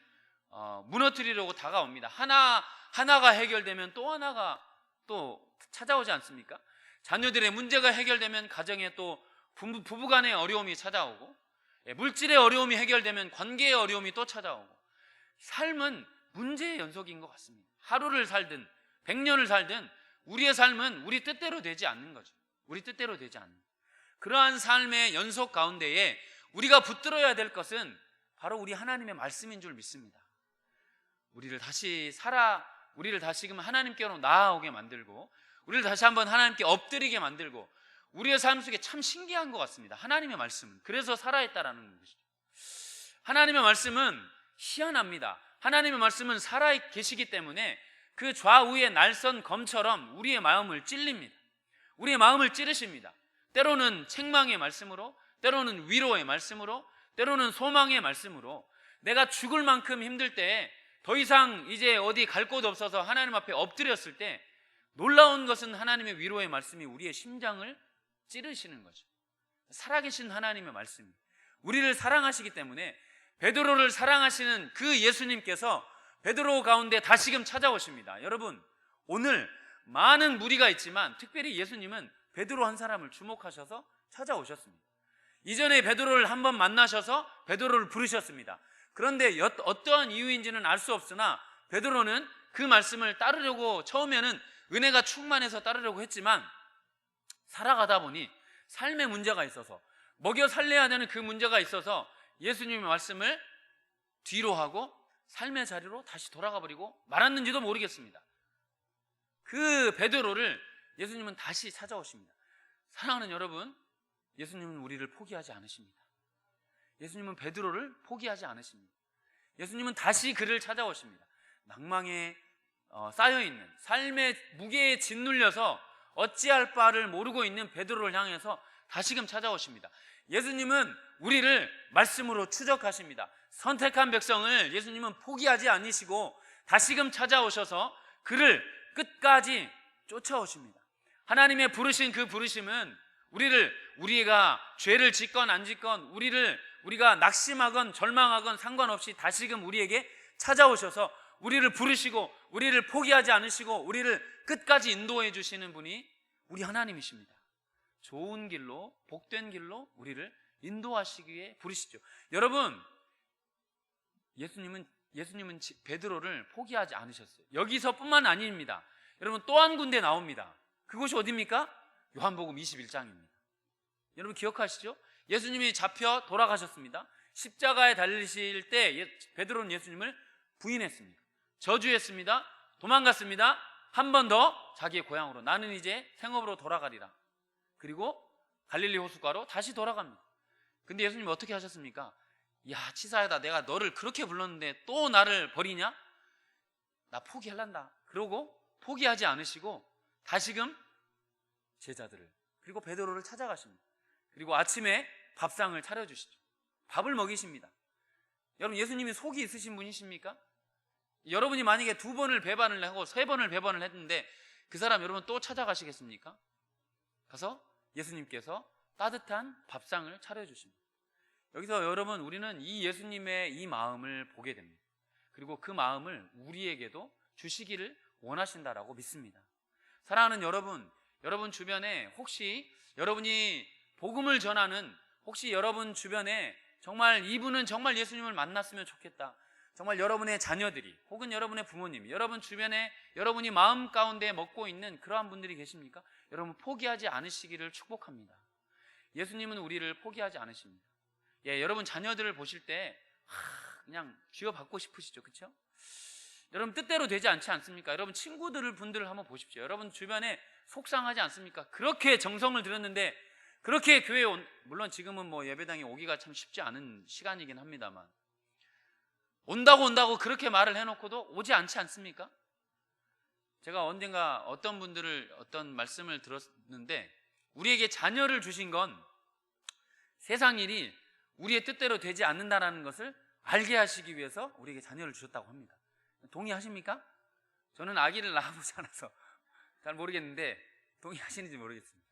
무너뜨리려고 다가옵니다. 하나가 해결되면 또 하나가 또 찾아오지 않습니까? 자녀들의 문제가 해결되면 가정에 또 부부간의 어려움이 찾아오고 물질의 어려움이 해결되면 관계의 어려움이 또 찾아오고 삶은 문제의 연속인 것 같습니다. 하루를 살든 100년을 살든 우리의 삶은 우리 뜻대로 되지 않는 거죠. 우리 뜻대로 되지 않는 그러한 삶의 연속 가운데에 우리가 붙들어야 될 것은 바로 우리 하나님의 말씀인 줄 믿습니다. 우리를 다시금 하나님께로 나아오게 만들고 우리를 다시 한번 하나님께 엎드리게 만들고 우리의 삶 속에 참 신기한 것 같습니다. 하나님의 말씀은 그래서 살아있다라는 것이죠. 하나님의 말씀은 희한합니다. 하나님의 말씀은 살아계시기 때문에 그 좌우의 날선 검처럼 우리의 마음을 찔립니다. 우리의 마음을 찌르십니다. 때로는 책망의 말씀으로, 때로는 위로의 말씀으로, 때로는 소망의 말씀으로 내가 죽을 만큼 힘들 때 더 이상 이제 어디 갈 곳 없어서 하나님 앞에 엎드렸을 때 놀라운 것은 하나님의 위로의 말씀이 우리의 심장을 찌르시는 거죠. 살아계신 하나님의 말씀이 우리를 사랑하시기 때문에 베드로를 사랑하시는 그 예수님께서 베드로 가운데 다시금 찾아오십니다. 여러분, 오늘 많은 무리가 있지만 특별히 예수님은 베드로 한 사람을 주목하셔서 찾아오셨습니다. 이전에 베드로를 한번 만나셔서 베드로를 부르셨습니다. 그런데 어떠한 이유인지는 알 수 없으나 베드로는 그 말씀을 따르려고 처음에는 은혜가 충만해서 따르려고 했지만 살아가다 보니 삶의 문제가 있어서 먹여 살려야 되는 그 문제가 있어서 예수님의 말씀을 뒤로 하고 삶의 자리로 다시 돌아가 버리고 말았는지도 모르겠습니다. 그 베드로를 예수님은 다시 찾아오십니다. 사랑하는 여러분, 예수님은 우리를 포기하지 않으십니다. 예수님은 베드로를 포기하지 않으십니다. 예수님은 다시 그를 찾아오십니다. 낭망에 쌓여있는 삶의 무게에 짓눌려서 어찌할 바를 모르고 있는 베드로를 향해서 다시금 찾아오십니다. 예수님은 우리를 말씀으로 추적하십니다. 선택한 백성을 예수님은 포기하지 않으시고 다시금 찾아오셔서 그를 끝까지 쫓아오십니다. 하나님의 부르신 그 부르심은 우리가 죄를 짓건 안 짓건 우리가 낙심하건 절망하건 상관없이 다시금 우리에게 찾아오셔서 우리를 부르시고 우리를 포기하지 않으시고 우리를 끝까지 인도해 주시는 분이 우리 하나님이십니다. 좋은 길로, 복된 길로 우리를 인도하시기 위해 부르시죠. 여러분, 예수님은 베드로를 포기하지 않으셨어요. 여기서뿐만 아닙니다. 여러분, 또 한 군데 나옵니다. 그곳이 어디입니까? 요한복음 21장입니다. 여러분 기억하시죠? 예수님이 잡혀 돌아가셨습니다. 십자가에 달리실 때 베드로는 예수님을 부인했습니다. 저주했습니다. 도망갔습니다. 한 번 더 자기의 고향으로, 나는 이제 생업으로 돌아가리라. 그리고 갈릴리 호숫가로 다시 돌아갑니다. 근데 예수님이 어떻게 하셨습니까? 야, 치사하다. 내가 너를 그렇게 불렀는데 또 나를 버리냐? 나 포기할란다. 그러고 포기하지 않으시고 다시금 제자들을, 그리고 베드로를 찾아가십니다. 그리고 아침에 밥상을 차려주시죠. 밥을 먹이십니다. 여러분, 예수님이 속이 있으신 분이십니까? 여러분이 만약에 2번을 배반을 하고 3번을 배반을 했는데 그 사람 여러분 또 찾아가시겠습니까? 가서 예수님께서 따뜻한 밥상을 차려주십니다. 여기서 여러분, 우리는 이 예수님의 이 마음을 보게 됩니다. 그리고 그 마음을 우리에게도 주시기를 원하신다라고 믿습니다. 사랑하는 여러분, 여러분 주변에 혹시 여러분이 복음을 전하는, 혹시 여러분 주변에 정말 이분은 정말 예수님을 만났으면 좋겠다, 정말 여러분의 자녀들이 혹은 여러분의 부모님이 여러분 주변에 여러분이 마음 가운데 먹고 있는 그러한 분들이 계십니까? 여러분 포기하지 않으시기를 축복합니다. 예수님은 우리를 포기하지 않으십니다. 여러분 자녀들을 보실 때 그냥 쥐어받고 싶으시죠, 그렇죠? 여러분 뜻대로 되지 않지 않습니까? 여러분 분들을 한번 보십시오. 여러분 주변에 속상하지 않습니까? 그렇게 정성을 들였는데, 그렇게 교회에 물론 지금은 뭐 예배당에 오기가 참 쉽지 않은 시간이긴 합니다만, 온다고 그렇게 말을 해놓고도 오지 않지 않습니까? 제가 언젠가 어떤 말씀을 들었는데, 우리에게 자녀를 주신 건 세상 일이 우리의 뜻대로 되지 않는다는 것을 알게 하시기 위해서 우리에게 자녀를 주셨다고 합니다. 동의하십니까? 저는 아기를 낳아보지 않아서 잘 모르겠는데 동의하시는지 모르겠습니다.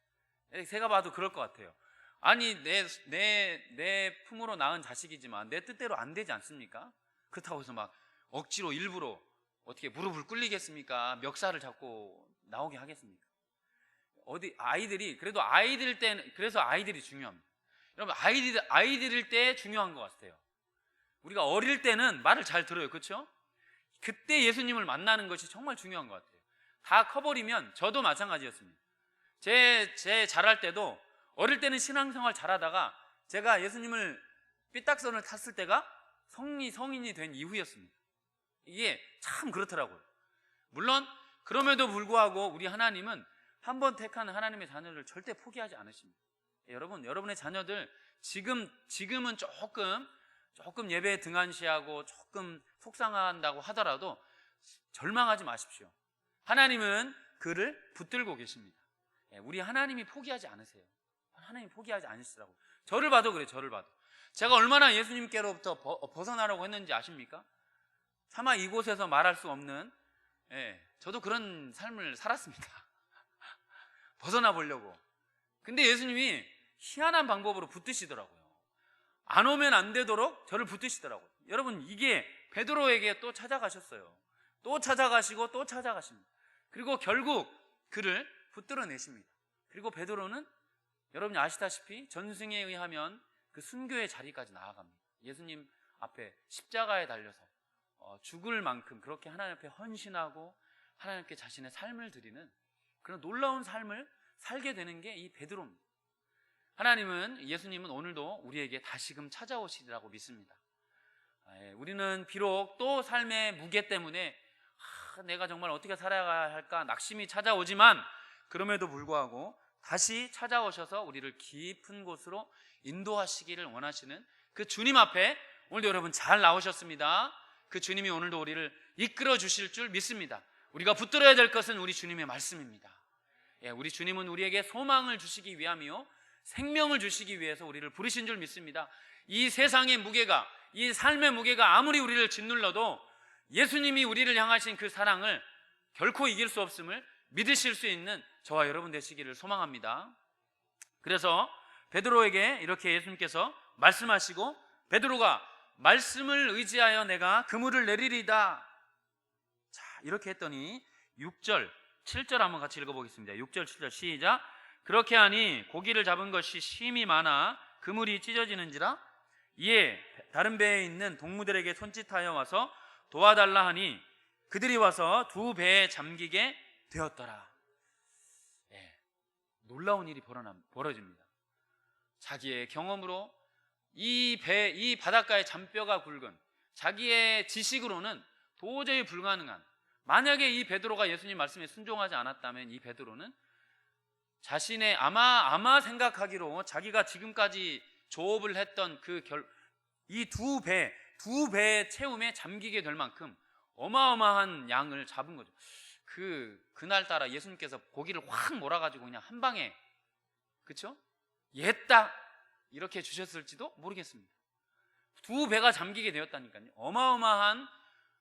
제가 봐도 그럴 것 같아요. 아니, 내 품으로 낳은 자식이지만 내 뜻대로 안 되지 않습니까? 그렇다고 해서 막 억지로 일부러 어떻게 무릎을 꿇리겠습니까? 멱살을 잡고 나오게 하겠습니까? 그래서 아이들이 중요합니다. 여러분, 아이들일 때 중요한 것 같아요. 우리가 어릴 때는 말을 잘 들어요, 그렇죠? 그때 예수님을 만나는 것이 정말 중요한 것 같아요. 다 커버리면, 저도 마찬가지였습니다. 제 자랄 때도 어릴 때는 신앙생활 잘하다가 제가 예수님을 삐딱선을 탔을 때가 성인이 된 이후였습니다. 이게 참 그렇더라고요. 물론 그럼에도 불구하고 우리 하나님은 한 번 택한 하나님의 자녀를 절대 포기하지 않으십니다. 여러분, 여러분의 자녀들 지금은 조금 예배에 등한시하고 조금 속상한다고 하더라도 절망하지 마십시오. 하나님은 그를 붙들고 계십니다. 우리 하나님이 포기하지 않으세요. 하나님이 포기하지 않으시더라고요. 저를 봐도 그래요. 저를 봐도 제가 얼마나 예수님께로부터 벗어나려고 했는지 아십니까? 차마 이곳에서 말할 수 없는, 저도 그런 삶을 살았습니다. 벗어나 보려고. 근데 예수님이 희한한 방법으로 붙드시더라고요. 안 오면 안 되도록 저를 붙드시더라고요. 여러분, 이게 베드로에게 또 찾아가셨어요. 또 찾아가시고 또 찾아가십니다. 그리고 결국 그를 붙들어내십니다. 그리고 베드로는 여러분이 아시다시피 전승에 의하면 그 순교의 자리까지 나아갑니다. 예수님 앞에 십자가에 달려서 죽을 만큼 그렇게 하나님 앞에 헌신하고 하나님께 자신의 삶을 드리는 그런 놀라운 삶을 살게 되는 게 이 베드로입니다. 예수님은 오늘도 우리에게 다시금 찾아오시리라고 믿습니다. 우리는 비록 또 삶의 무게 때문에 내가 정말 어떻게 살아야 할까 낙심이 찾아오지만, 그럼에도 불구하고 다시 찾아오셔서 우리를 깊은 곳으로 인도하시기를 원하시는 그 주님 앞에 오늘도 여러분 잘 나오셨습니다. 그 주님이 오늘도 우리를 이끌어 주실 줄 믿습니다. 우리가 붙들어야 될 것은 우리 주님의 말씀입니다. 우리 주님은 우리에게 소망을 주시기 위함이요 생명을 주시기 위해서 우리를 부르신 줄 믿습니다. 이 세상의 무게가, 이 삶의 무게가 아무리 우리를 짓눌러도 예수님이 우리를 향하신 그 사랑을 결코 이길 수 없음을 믿으실 수 있는 저와 여러분 되시기를 소망합니다. 그래서 베드로에게 이렇게 예수님께서 말씀하시고, 베드로가 말씀을 의지하여 내가 그물을 내리리다. 자, 이렇게 했더니 6절 7절 한번 같이 읽어보겠습니다. 6절 7절 시작. 그렇게 하니 고기를 잡은 것이 심히 많아 그물이 찢어지는지라. 이에 다른 배에 있는 동무들에게 손짓하여 와서 도와달라 하니 그들이 와서 2배에 잠기게 되었더라. 놀라운 일이 벌어집니다. 자기의 경험으로 이 바닷가의 잔뼈가 굵은 자기의 지식으로는 도저히 불가능한, 만약에 이 베드로가 예수님 말씀에 순종하지 않았다면 이 베드로는 자신의 아마 생각하기로 자기가 지금까지 조업을 했던 이 2배의 채움에 잠기게 될 만큼 어마어마한 양을 잡은 거죠. 그날따라 예수님께서 고기를 확 몰아가지고 그냥 한 방에, 그쵸? 예딱 이렇게 주셨을지도 모르겠습니다. 두 배가 잠기게 되었다니까요. 어마어마한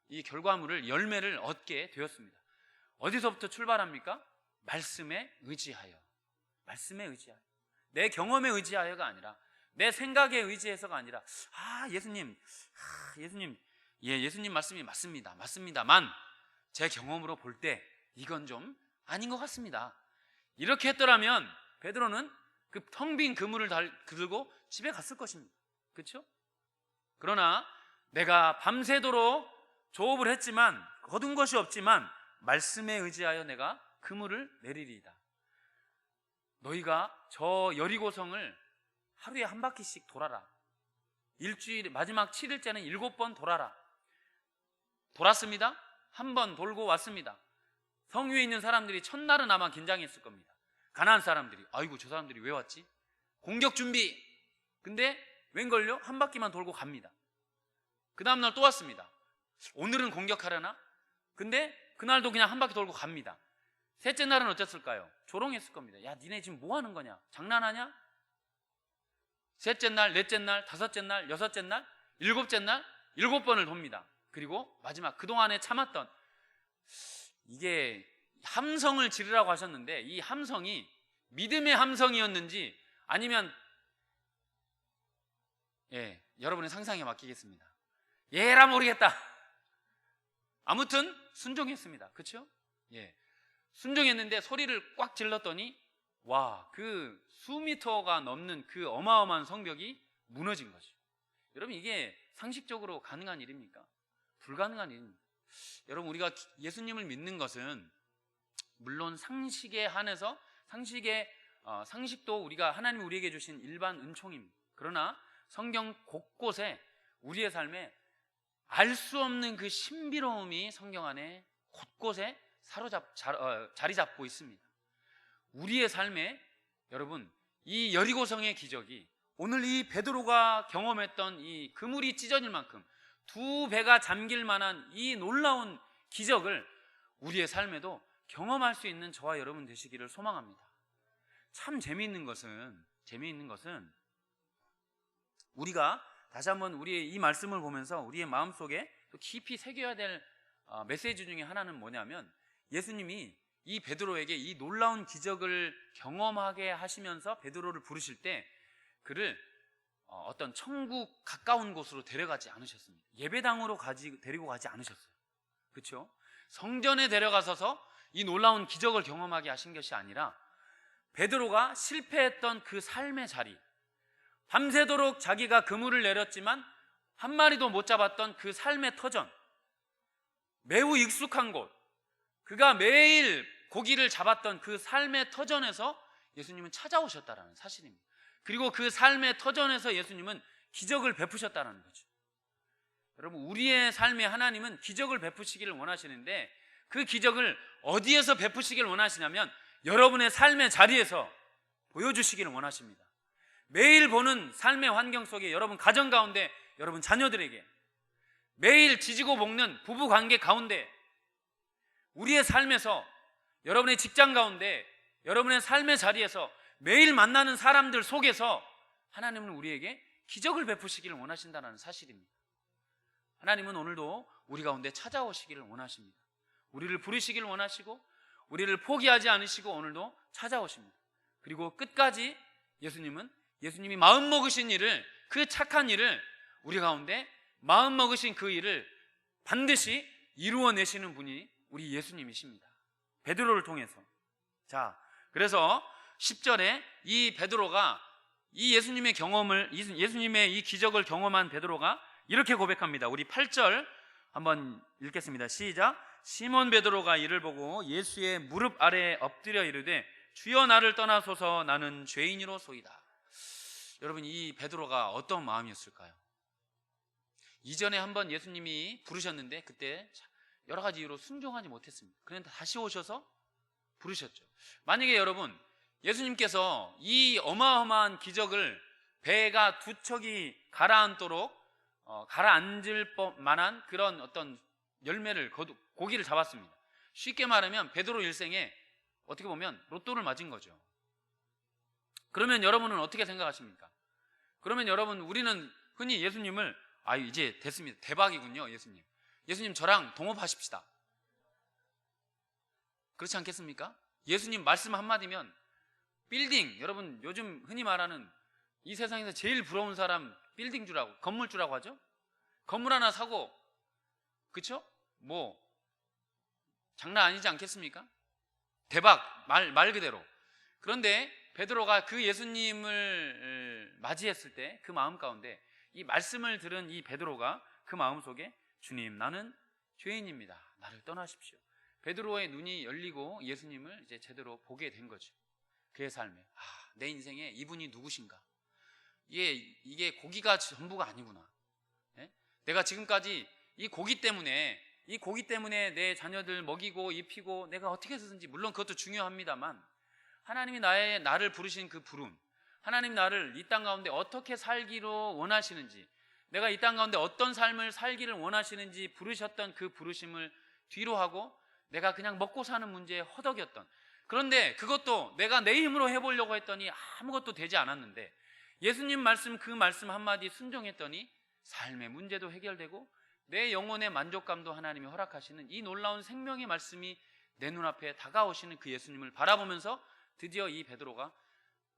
이 결과물을, 열매를 얻게 되었습니다. 어디서부터 출발합니까? 말씀에 의지하여. 말씀에 의지하여. 내 경험에 의지하여가 아니라, 내 생각에 의지해서가 아니라, 예수님, 예수님 말씀이 맞습니다만 제 경험으로 볼 때 이건 좀 아닌 것 같습니다. 이렇게 했더라면 베드로는 그 텅 빈 그물을 들고 집에 갔을 것입니다. 그렇죠? 그러나 내가 밤새도록 조업을 했지만 거둔 것이 없지만 말씀에 의지하여 내가 그물을 내리리이다. 너희가 저 여리고성을 하루에 한 바퀴씩 돌아라. 일주일에 마지막 7일째는 7번 돌아라. 돌았습니다. 한 번 돌고 왔습니다. 성 위에 있는 사람들이 첫날은 아마 긴장했을 겁니다. 가나안 사람들이, 아이고 저 사람들이 왜 왔지? 공격 준비. 근데 웬걸요? 한 바퀴만 돌고 갑니다. 그 다음날 또 왔습니다. 오늘은 공격하려나? 근데 그날도 그냥 한 바퀴 돌고 갑니다. 셋째 날은 어땠을까요? 조롱했을 겁니다. 야, 니네 지금 뭐 하는 거냐? 장난하냐? 셋째 날, 넷째 날, 다섯째 날, 여섯째 날, 일곱째 날 7번을 돕니다. 그리고 마지막 그동안에 참았던, 이게 함성을 지르라고 하셨는데 이 함성이 믿음의 함성이었는지 아니면, 여러분의 상상에 맡기겠습니다. 얘라 모르겠다. 아무튼 순종했습니다. 그렇죠? 순종했는데 소리를 꽉 질렀더니 그 수미터가 넘는 그 어마어마한 성벽이 무너진 거죠. 여러분, 이게 상식적으로 가능한 일입니까? 불가능한 일입니다. 여러분, 우리가 예수님을 믿는 것은 물론 상식에 한해서 상식도 우리가 하나님이 우리에게 주신 일반 은총입니다. 그러나 성경 곳곳에 우리의 삶에 알 수 없는 그 신비로움이 성경 안에 곳곳에 자리 잡고 있습니다. 우리의 삶에, 여러분, 이 여리고성의 기적이, 오늘 이 베드로가 경험했던 이 그물이 찢어질 만큼 두 배가 잠길 만한 이 놀라운 기적을 우리의 삶에도 경험할 수 있는 저와 여러분 되시기를 소망합니다. 참 재미있는 것은 우리가 다시 한번 우리의 이 말씀을 보면서 우리의 마음속에 또 깊이 새겨야 될 메시지 중에 하나는 뭐냐면, 예수님이 이 베드로에게 이 놀라운 기적을 경험하게 하시면서 베드로를 부르실 때 그를 어떤 천국 가까운 곳으로 데려가지 않으셨습니다. 예배당으로 데리고 가지 않으셨어요. 그렇죠? 성전에 데려가서서 이 놀라운 기적을 경험하게 하신 것이 아니라, 베드로가 실패했던 그 삶의 자리, 밤새도록 자기가 그물을 내렸지만 한 마리도 못 잡았던 그 삶의 터전, 매우 익숙한 곳, 그가 매일 고기를 잡았던 그 삶의 터전에서 예수님은 찾아오셨다는 사실입니다. 그리고 그 삶의 터전에서 예수님은 기적을 베푸셨다는 거죠. 여러분, 우리의 삶에 하나님은 기적을 베푸시기를 원하시는데, 그 기적을 어디에서 베푸시기를 원하시냐면 여러분의 삶의 자리에서 보여주시기를 원하십니다. 매일 보는 삶의 환경 속에, 여러분 가정 가운데, 여러분 자녀들에게, 매일 지지고 볶는 부부 관계 가운데, 우리의 삶에서, 여러분의 직장 가운데, 여러분의 삶의 자리에서, 매일 만나는 사람들 속에서 하나님은 우리에게 기적을 베푸시기를 원하신다는 사실입니다. 하나님은 오늘도 우리 가운데 찾아오시기를 원하십니다. 우리를 부르시기를 원하시고 우리를 포기하지 않으시고 오늘도 찾아오십니다. 그리고 끝까지 예수님이 마음먹으신 일을, 그 착한 일을, 우리 가운데 마음먹으신 그 일을 반드시 이루어내시는 분이 우리 예수님이십니다. 베드로를 통해서. 자, 그래서 10절에 이 베드로가 이 예수님의 이 기적을 경험한 베드로가 이렇게 고백합니다. 우리 8절 한번 읽겠습니다. 시작. 시몬 베드로가 이를 보고 예수의 무릎 아래에 엎드려 이르되 주여 나를 떠나소서 나는 죄인이로소이다. 여러분, 이 베드로가 어떤 마음이었을까요? 이전에 한번 예수님이 부르셨는데 그때 여러 가지 이유로 순종하지 못했습니다. 그런데 다시 오셔서 부르셨죠. 만약에 여러분, 예수님께서 이 어마어마한 기적을 배가 두 척이 가라앉도록 가라앉을 만한 그런 어떤 열매를 고기를 잡았습니다. 쉽게 말하면 베드로 일생에 어떻게 보면 로또를 맞은 거죠. 그러면 여러분은 어떻게 생각하십니까? 그러면 여러분, 우리는 흔히 예수님을 이제 됐습니다, 대박이군요, 예수님 저랑 동업하십시다, 그렇지 않겠습니까? 예수님 말씀 한마디면 빌딩, 여러분 요즘 흔히 말하는 이 세상에서 제일 부러운 사람 빌딩주라고, 건물주라고 하죠. 건물 하나 사고, 그쵸? 뭐 장난 아니지 않겠습니까? 대박, 말 그대로. 그런데 베드로가 그 예수님을 맞이했을 때 그 마음 가운데 이 말씀을 들은 이 베드로가 그 마음속에 주님, 나는 죄인입니다, 나를 떠나십시오. 베드로의 눈이 열리고 예수님을 이제 제대로 보게 된 거죠. 그의 삶에 내 인생에 이분이 누구신가, 이게 고기가 전부가 아니구나. 내가 지금까지 이 고기 때문에 내 자녀들 먹이고 입히고 내가 어떻게 해서든지, 물론 그것도 중요합니다만, 하나님이 나를 부르신 그 부름, 하나님 나를 이 땅 가운데 어떻게 살기로 원하시는지, 내가 이 땅 가운데 어떤 삶을 살기를 원하시는지 부르셨던 그 부르심을 뒤로 하고 내가 그냥 먹고 사는 문제에 허덕였던, 그런데 그것도 내가 내 힘으로 해보려고 했더니 아무것도 되지 않았는데 예수님 말씀, 그 말씀 한마디 순종했더니 삶의 문제도 해결되고 내 영혼의 만족감도 하나님이 허락하시는 이 놀라운 생명의 말씀이 내 눈앞에 다가오시는 그 예수님을 바라보면서 드디어 이 베드로가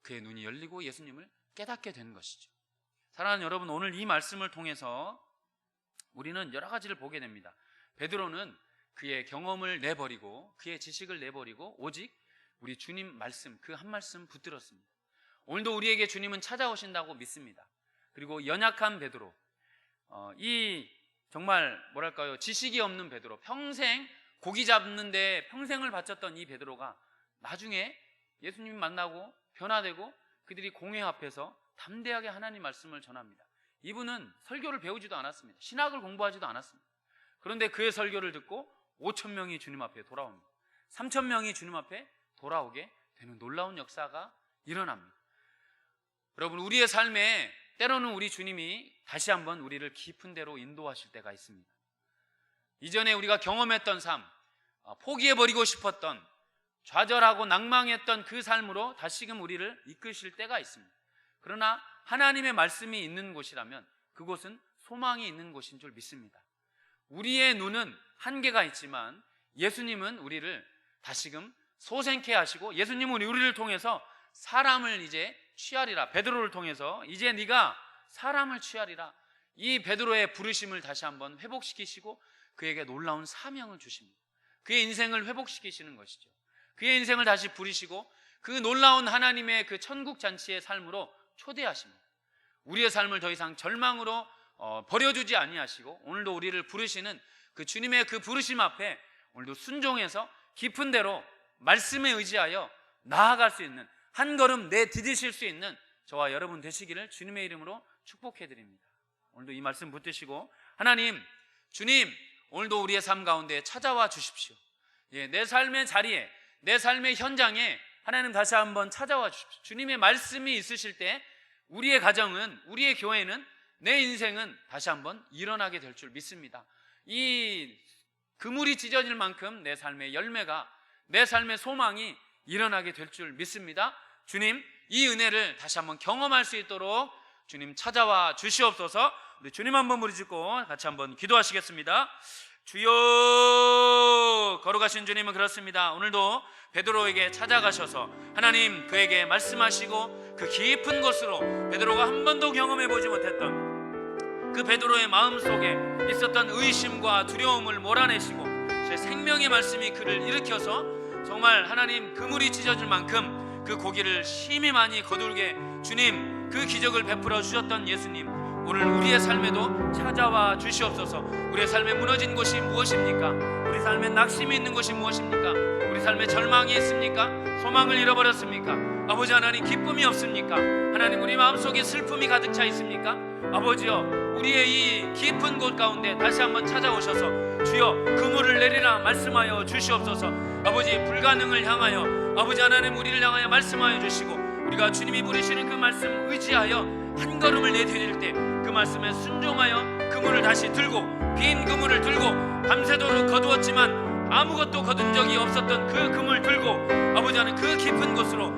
그의 눈이 열리고 예수님을 깨닫게 된 것이죠. 사랑하는 여러분, 오늘 이 말씀을 통해서 우리는 여러 가지를 보게 됩니다. 베드로는 그의 경험을 내버리고 그의 지식을 내버리고 오직 우리 주님 말씀, 그 한 말씀 붙들었습니다. 오늘도 우리에게 주님은 찾아오신다고 믿습니다. 그리고 연약한 베드로, 이 정말 뭐랄까요, 지식이 없는 베드로, 평생 고기 잡는데 평생을 바쳤던 이 베드로가 나중에 예수님 만나고 변화되고 그들이 공회 앞에서 담대하게 하나님 말씀을 전합니다. 이분은 설교를 배우지도 않았습니다. 신학을 공부하지도 않았습니다. 그런데 그의 설교를 듣고 5,000명이 주님 앞에 돌아옵니다. 3,000명이 주님 앞에 돌아오게 되는 놀라운 역사가 일어납니다. 여러분, 우리의 삶에 때로는 우리 주님이 다시 한번 우리를 깊은 데로 인도하실 때가 있습니다. 이전에 우리가 경험했던 삶, 포기해버리고 싶었던, 좌절하고 낭망했던 그 삶으로 다시금 우리를 이끄실 때가 있습니다. 그러나 하나님의 말씀이 있는 곳이라면 그곳은 소망이 있는 곳인 줄 믿습니다. 우리의 눈은 한계가 있지만 예수님은 우리를 다시금 소생케 하시고 예수님은 우리를 통해서 사람을 이제 취하리라. 베드로를 통해서 이제 네가 사람을 취하리라. 이 베드로의 부르심을 다시 한번 회복시키시고 그에게 놀라운 사명을 주십니다. 그의 인생을 회복시키시는 것이죠. 그의 인생을 다시 부리시고 그 놀라운 하나님의 그 천국 잔치의 삶으로 초대하십니다. 우리의 삶을 더 이상 절망으로 버려주지 아니하시고 오늘도 우리를 부르시는 그 주님의 그 부르심 앞에 오늘도 순종해서 깊은 데로 말씀에 의지하여 나아갈 수 있는, 한 걸음 내디디실 수 있는 저와 여러분 되시기를 주님의 이름으로 축복해드립니다. 오늘도 이 말씀 붙드시고 하나님, 주님, 오늘도 우리의 삶 가운데 찾아와 주십시오. 내 삶의 자리에, 내 삶의 현장에 하나님 다시 한번 찾아와 주십시오. 주님의 말씀이 있으실 때 우리의 가정은, 우리의 교회는, 내 인생은 다시 한번 일어나게 될 줄 믿습니다. 이 그물이 찢어질 만큼 내 삶의 열매가, 내 삶의 소망이 일어나게 될 줄 믿습니다. 주님, 이 은혜를 다시 한번 경험할 수 있도록 주님 찾아와 주시옵소서. 우리 주님 한번 부르짖고 같이 한번 기도하시겠습니다. 주여, 걸어가신 주님은 그렇습니다. 오늘도 베드로에게 찾아가셔서 하나님 그에게 말씀하시고 그 깊은 곳으로 베드로가 한 번도 경험해 보지 못했던 그 베드로의 마음속에 있었던 의심과 두려움을 몰아내시고 제 생명의 말씀이 그를 일으켜서 정말 하나님 그물이 찢어질 만큼 그 고기를 심히 많이 거둘게 주님 그 기적을 베풀어 주셨던 예수님, 오늘 우리의 삶에도 찾아와 주시옵소서. 우리의 삶에 무너진 곳이 무엇입니까? 우리 삶에 낙심이 있는 것이 무엇입니까? 우리 삶에 절망이 있습니까? 소망을 잃어버렸습니까? 아버지 하나님, 기쁨이 없습니까? 하나님, 우리 마음속에 슬픔이 가득 차 있습니까? 아버지여, 우리의 이 깊은 곳 가운데 다시 한번 찾아오셔서 주여 그물을 내리라 말씀하여 주시옵소서. 아버지, 불가능을 향하여 아버지 하나님 우리를 향하여 말씀하여 주시고 우리가 주님이 부르시는 그 말씀 의지하여 한 걸음을 내디딜 때 그 말씀에 순종하여 그물을 다시 들고, 빈 그물을 들고 밤새도록 거두었지만 아무것도 거둔 적이 없었던 그 금을 들고 아버지 하나님 그 깊은 곳으로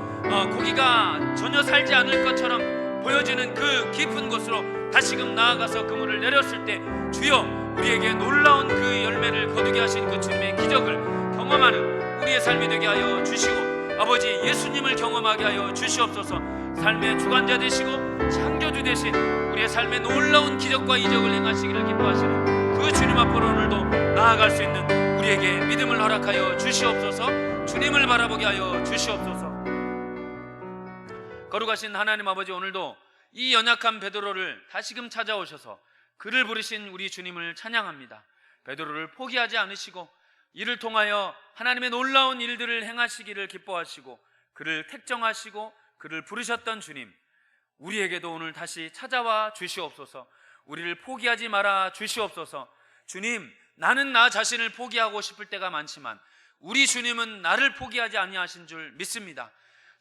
고기가 전혀 살지 않을 것처럼 보여지는 그 깊은 곳으로 다시금 나아가서 그물을 내렸을 때 주여 우리에게 놀라운 그 열매를 거두게 하신 그 주님의 기적을 경험하는 우리의 삶이 되게 하여 주시고 아버지 예수님을 경험하게 하여 주시옵소서. 삶의 주관자 되시고 창조주 되신 우리의 삶에 놀라운 기적과 이적을 행하시기를 기뻐하시는 그 주님 앞으로 오늘도 나아갈 수 있는 우리에게 믿음을 허락하여 주시옵소서. 주님을 바라보게 하여 주시옵소서. 거룩하신 하나님 아버지, 오늘도 이 연약한 베드로를 다시금 찾아오셔서 그를 부르신 우리 주님을 찬양합니다. 베드로를 포기하지 않으시고 이를 통하여 하나님의 놀라운 일들을 행하시기를 기뻐하시고 그를 택정하시고 그를 부르셨던 주님, 우리에게도 오늘 다시 찾아와 주시옵소서. 우리를 포기하지 말아 주시옵소서. 주님, 나는 나 자신을 포기하고 싶을 때가 많지만 우리 주님은 나를 포기하지 아니하신 줄 믿습니다.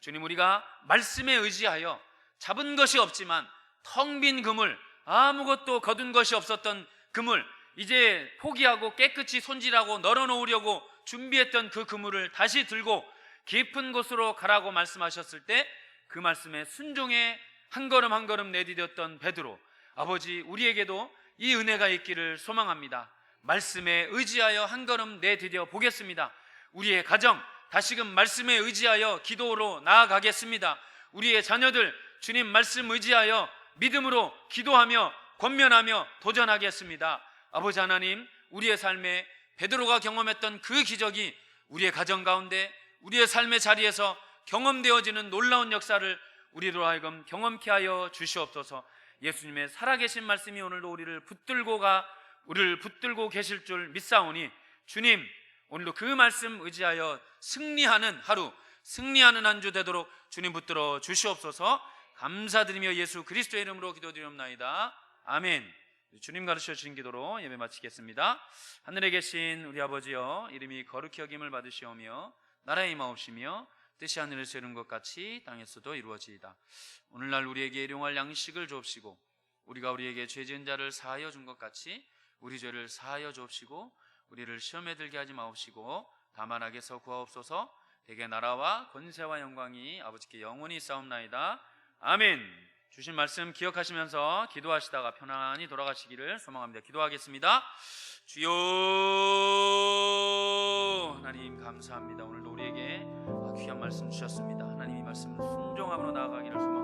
주님, 우리가 말씀에 의지하여 잡은 것이 없지만 텅 빈 그물, 아무것도 거둔 것이 없었던 그물, 이제 포기하고 깨끗이 손질하고 널어놓으려고 준비했던 그 그물을 다시 들고 깊은 곳으로 가라고 말씀하셨을 때 그 말씀에 순종해 한 걸음 한 걸음 내디뎠던 베드로, 아버지, 우리에게도 이 은혜가 있기를 소망합니다. 말씀에 의지하여 한 걸음 내디뎌 보겠습니다. 우리의 가정 다시금 말씀에 의지하여 기도로 나아가겠습니다. 우리의 자녀들 주님 말씀 의지하여 믿음으로 기도하며 권면하며 도전하겠습니다. 아버지 하나님, 우리의 삶에 베드로가 경험했던 그 기적이 우리의 가정 가운데 우리의 삶의 자리에서 경험되어지는 놀라운 역사를 우리로 하여금 경험케 하여 주시옵소서. 예수님의 살아계신 말씀이 오늘도 우리를 붙들고 계실 줄 믿사오니 주님, 오늘도 그 말씀 의지하여 승리하는 하루, 승리하는 한 주 되도록 주님 붙들어 주시옵소서. 감사드리며 예수 그리스도의 이름으로 기도드리옵나이다. 아멘. 주님 가르쳐 주신 기도로 예배 마치겠습니다. 하늘에 계신 우리 아버지여, 이름이 거룩히 여김을 받으시오며 나라의 임하옵시며 뜻이 하늘에서 이룬 것 같이 땅에서도 이루어지이다. 오늘날 우리에게 일용할 양식을 주옵시고 우리가 우리에게 죄 지은 자를 사하여 준 것 같이 우리 죄를 사하여 주옵시고 우리를 시험에 들게 하지 마옵시고 다만 악에서 구하옵소서. 대개 나라와 권세와 영광이 아버지께 영원히 있사옵나이다. 아멘. 주신 말씀 기억하시면서 기도하시다가 편안히 돌아가시기를 소망합니다. 기도하겠습니다. 주여, 하나님 감사합니다. 오늘도 우리에게 귀한 말씀 주셨습니다. 하나님 이 말씀 순종함으로 나아가기를 소망합니다.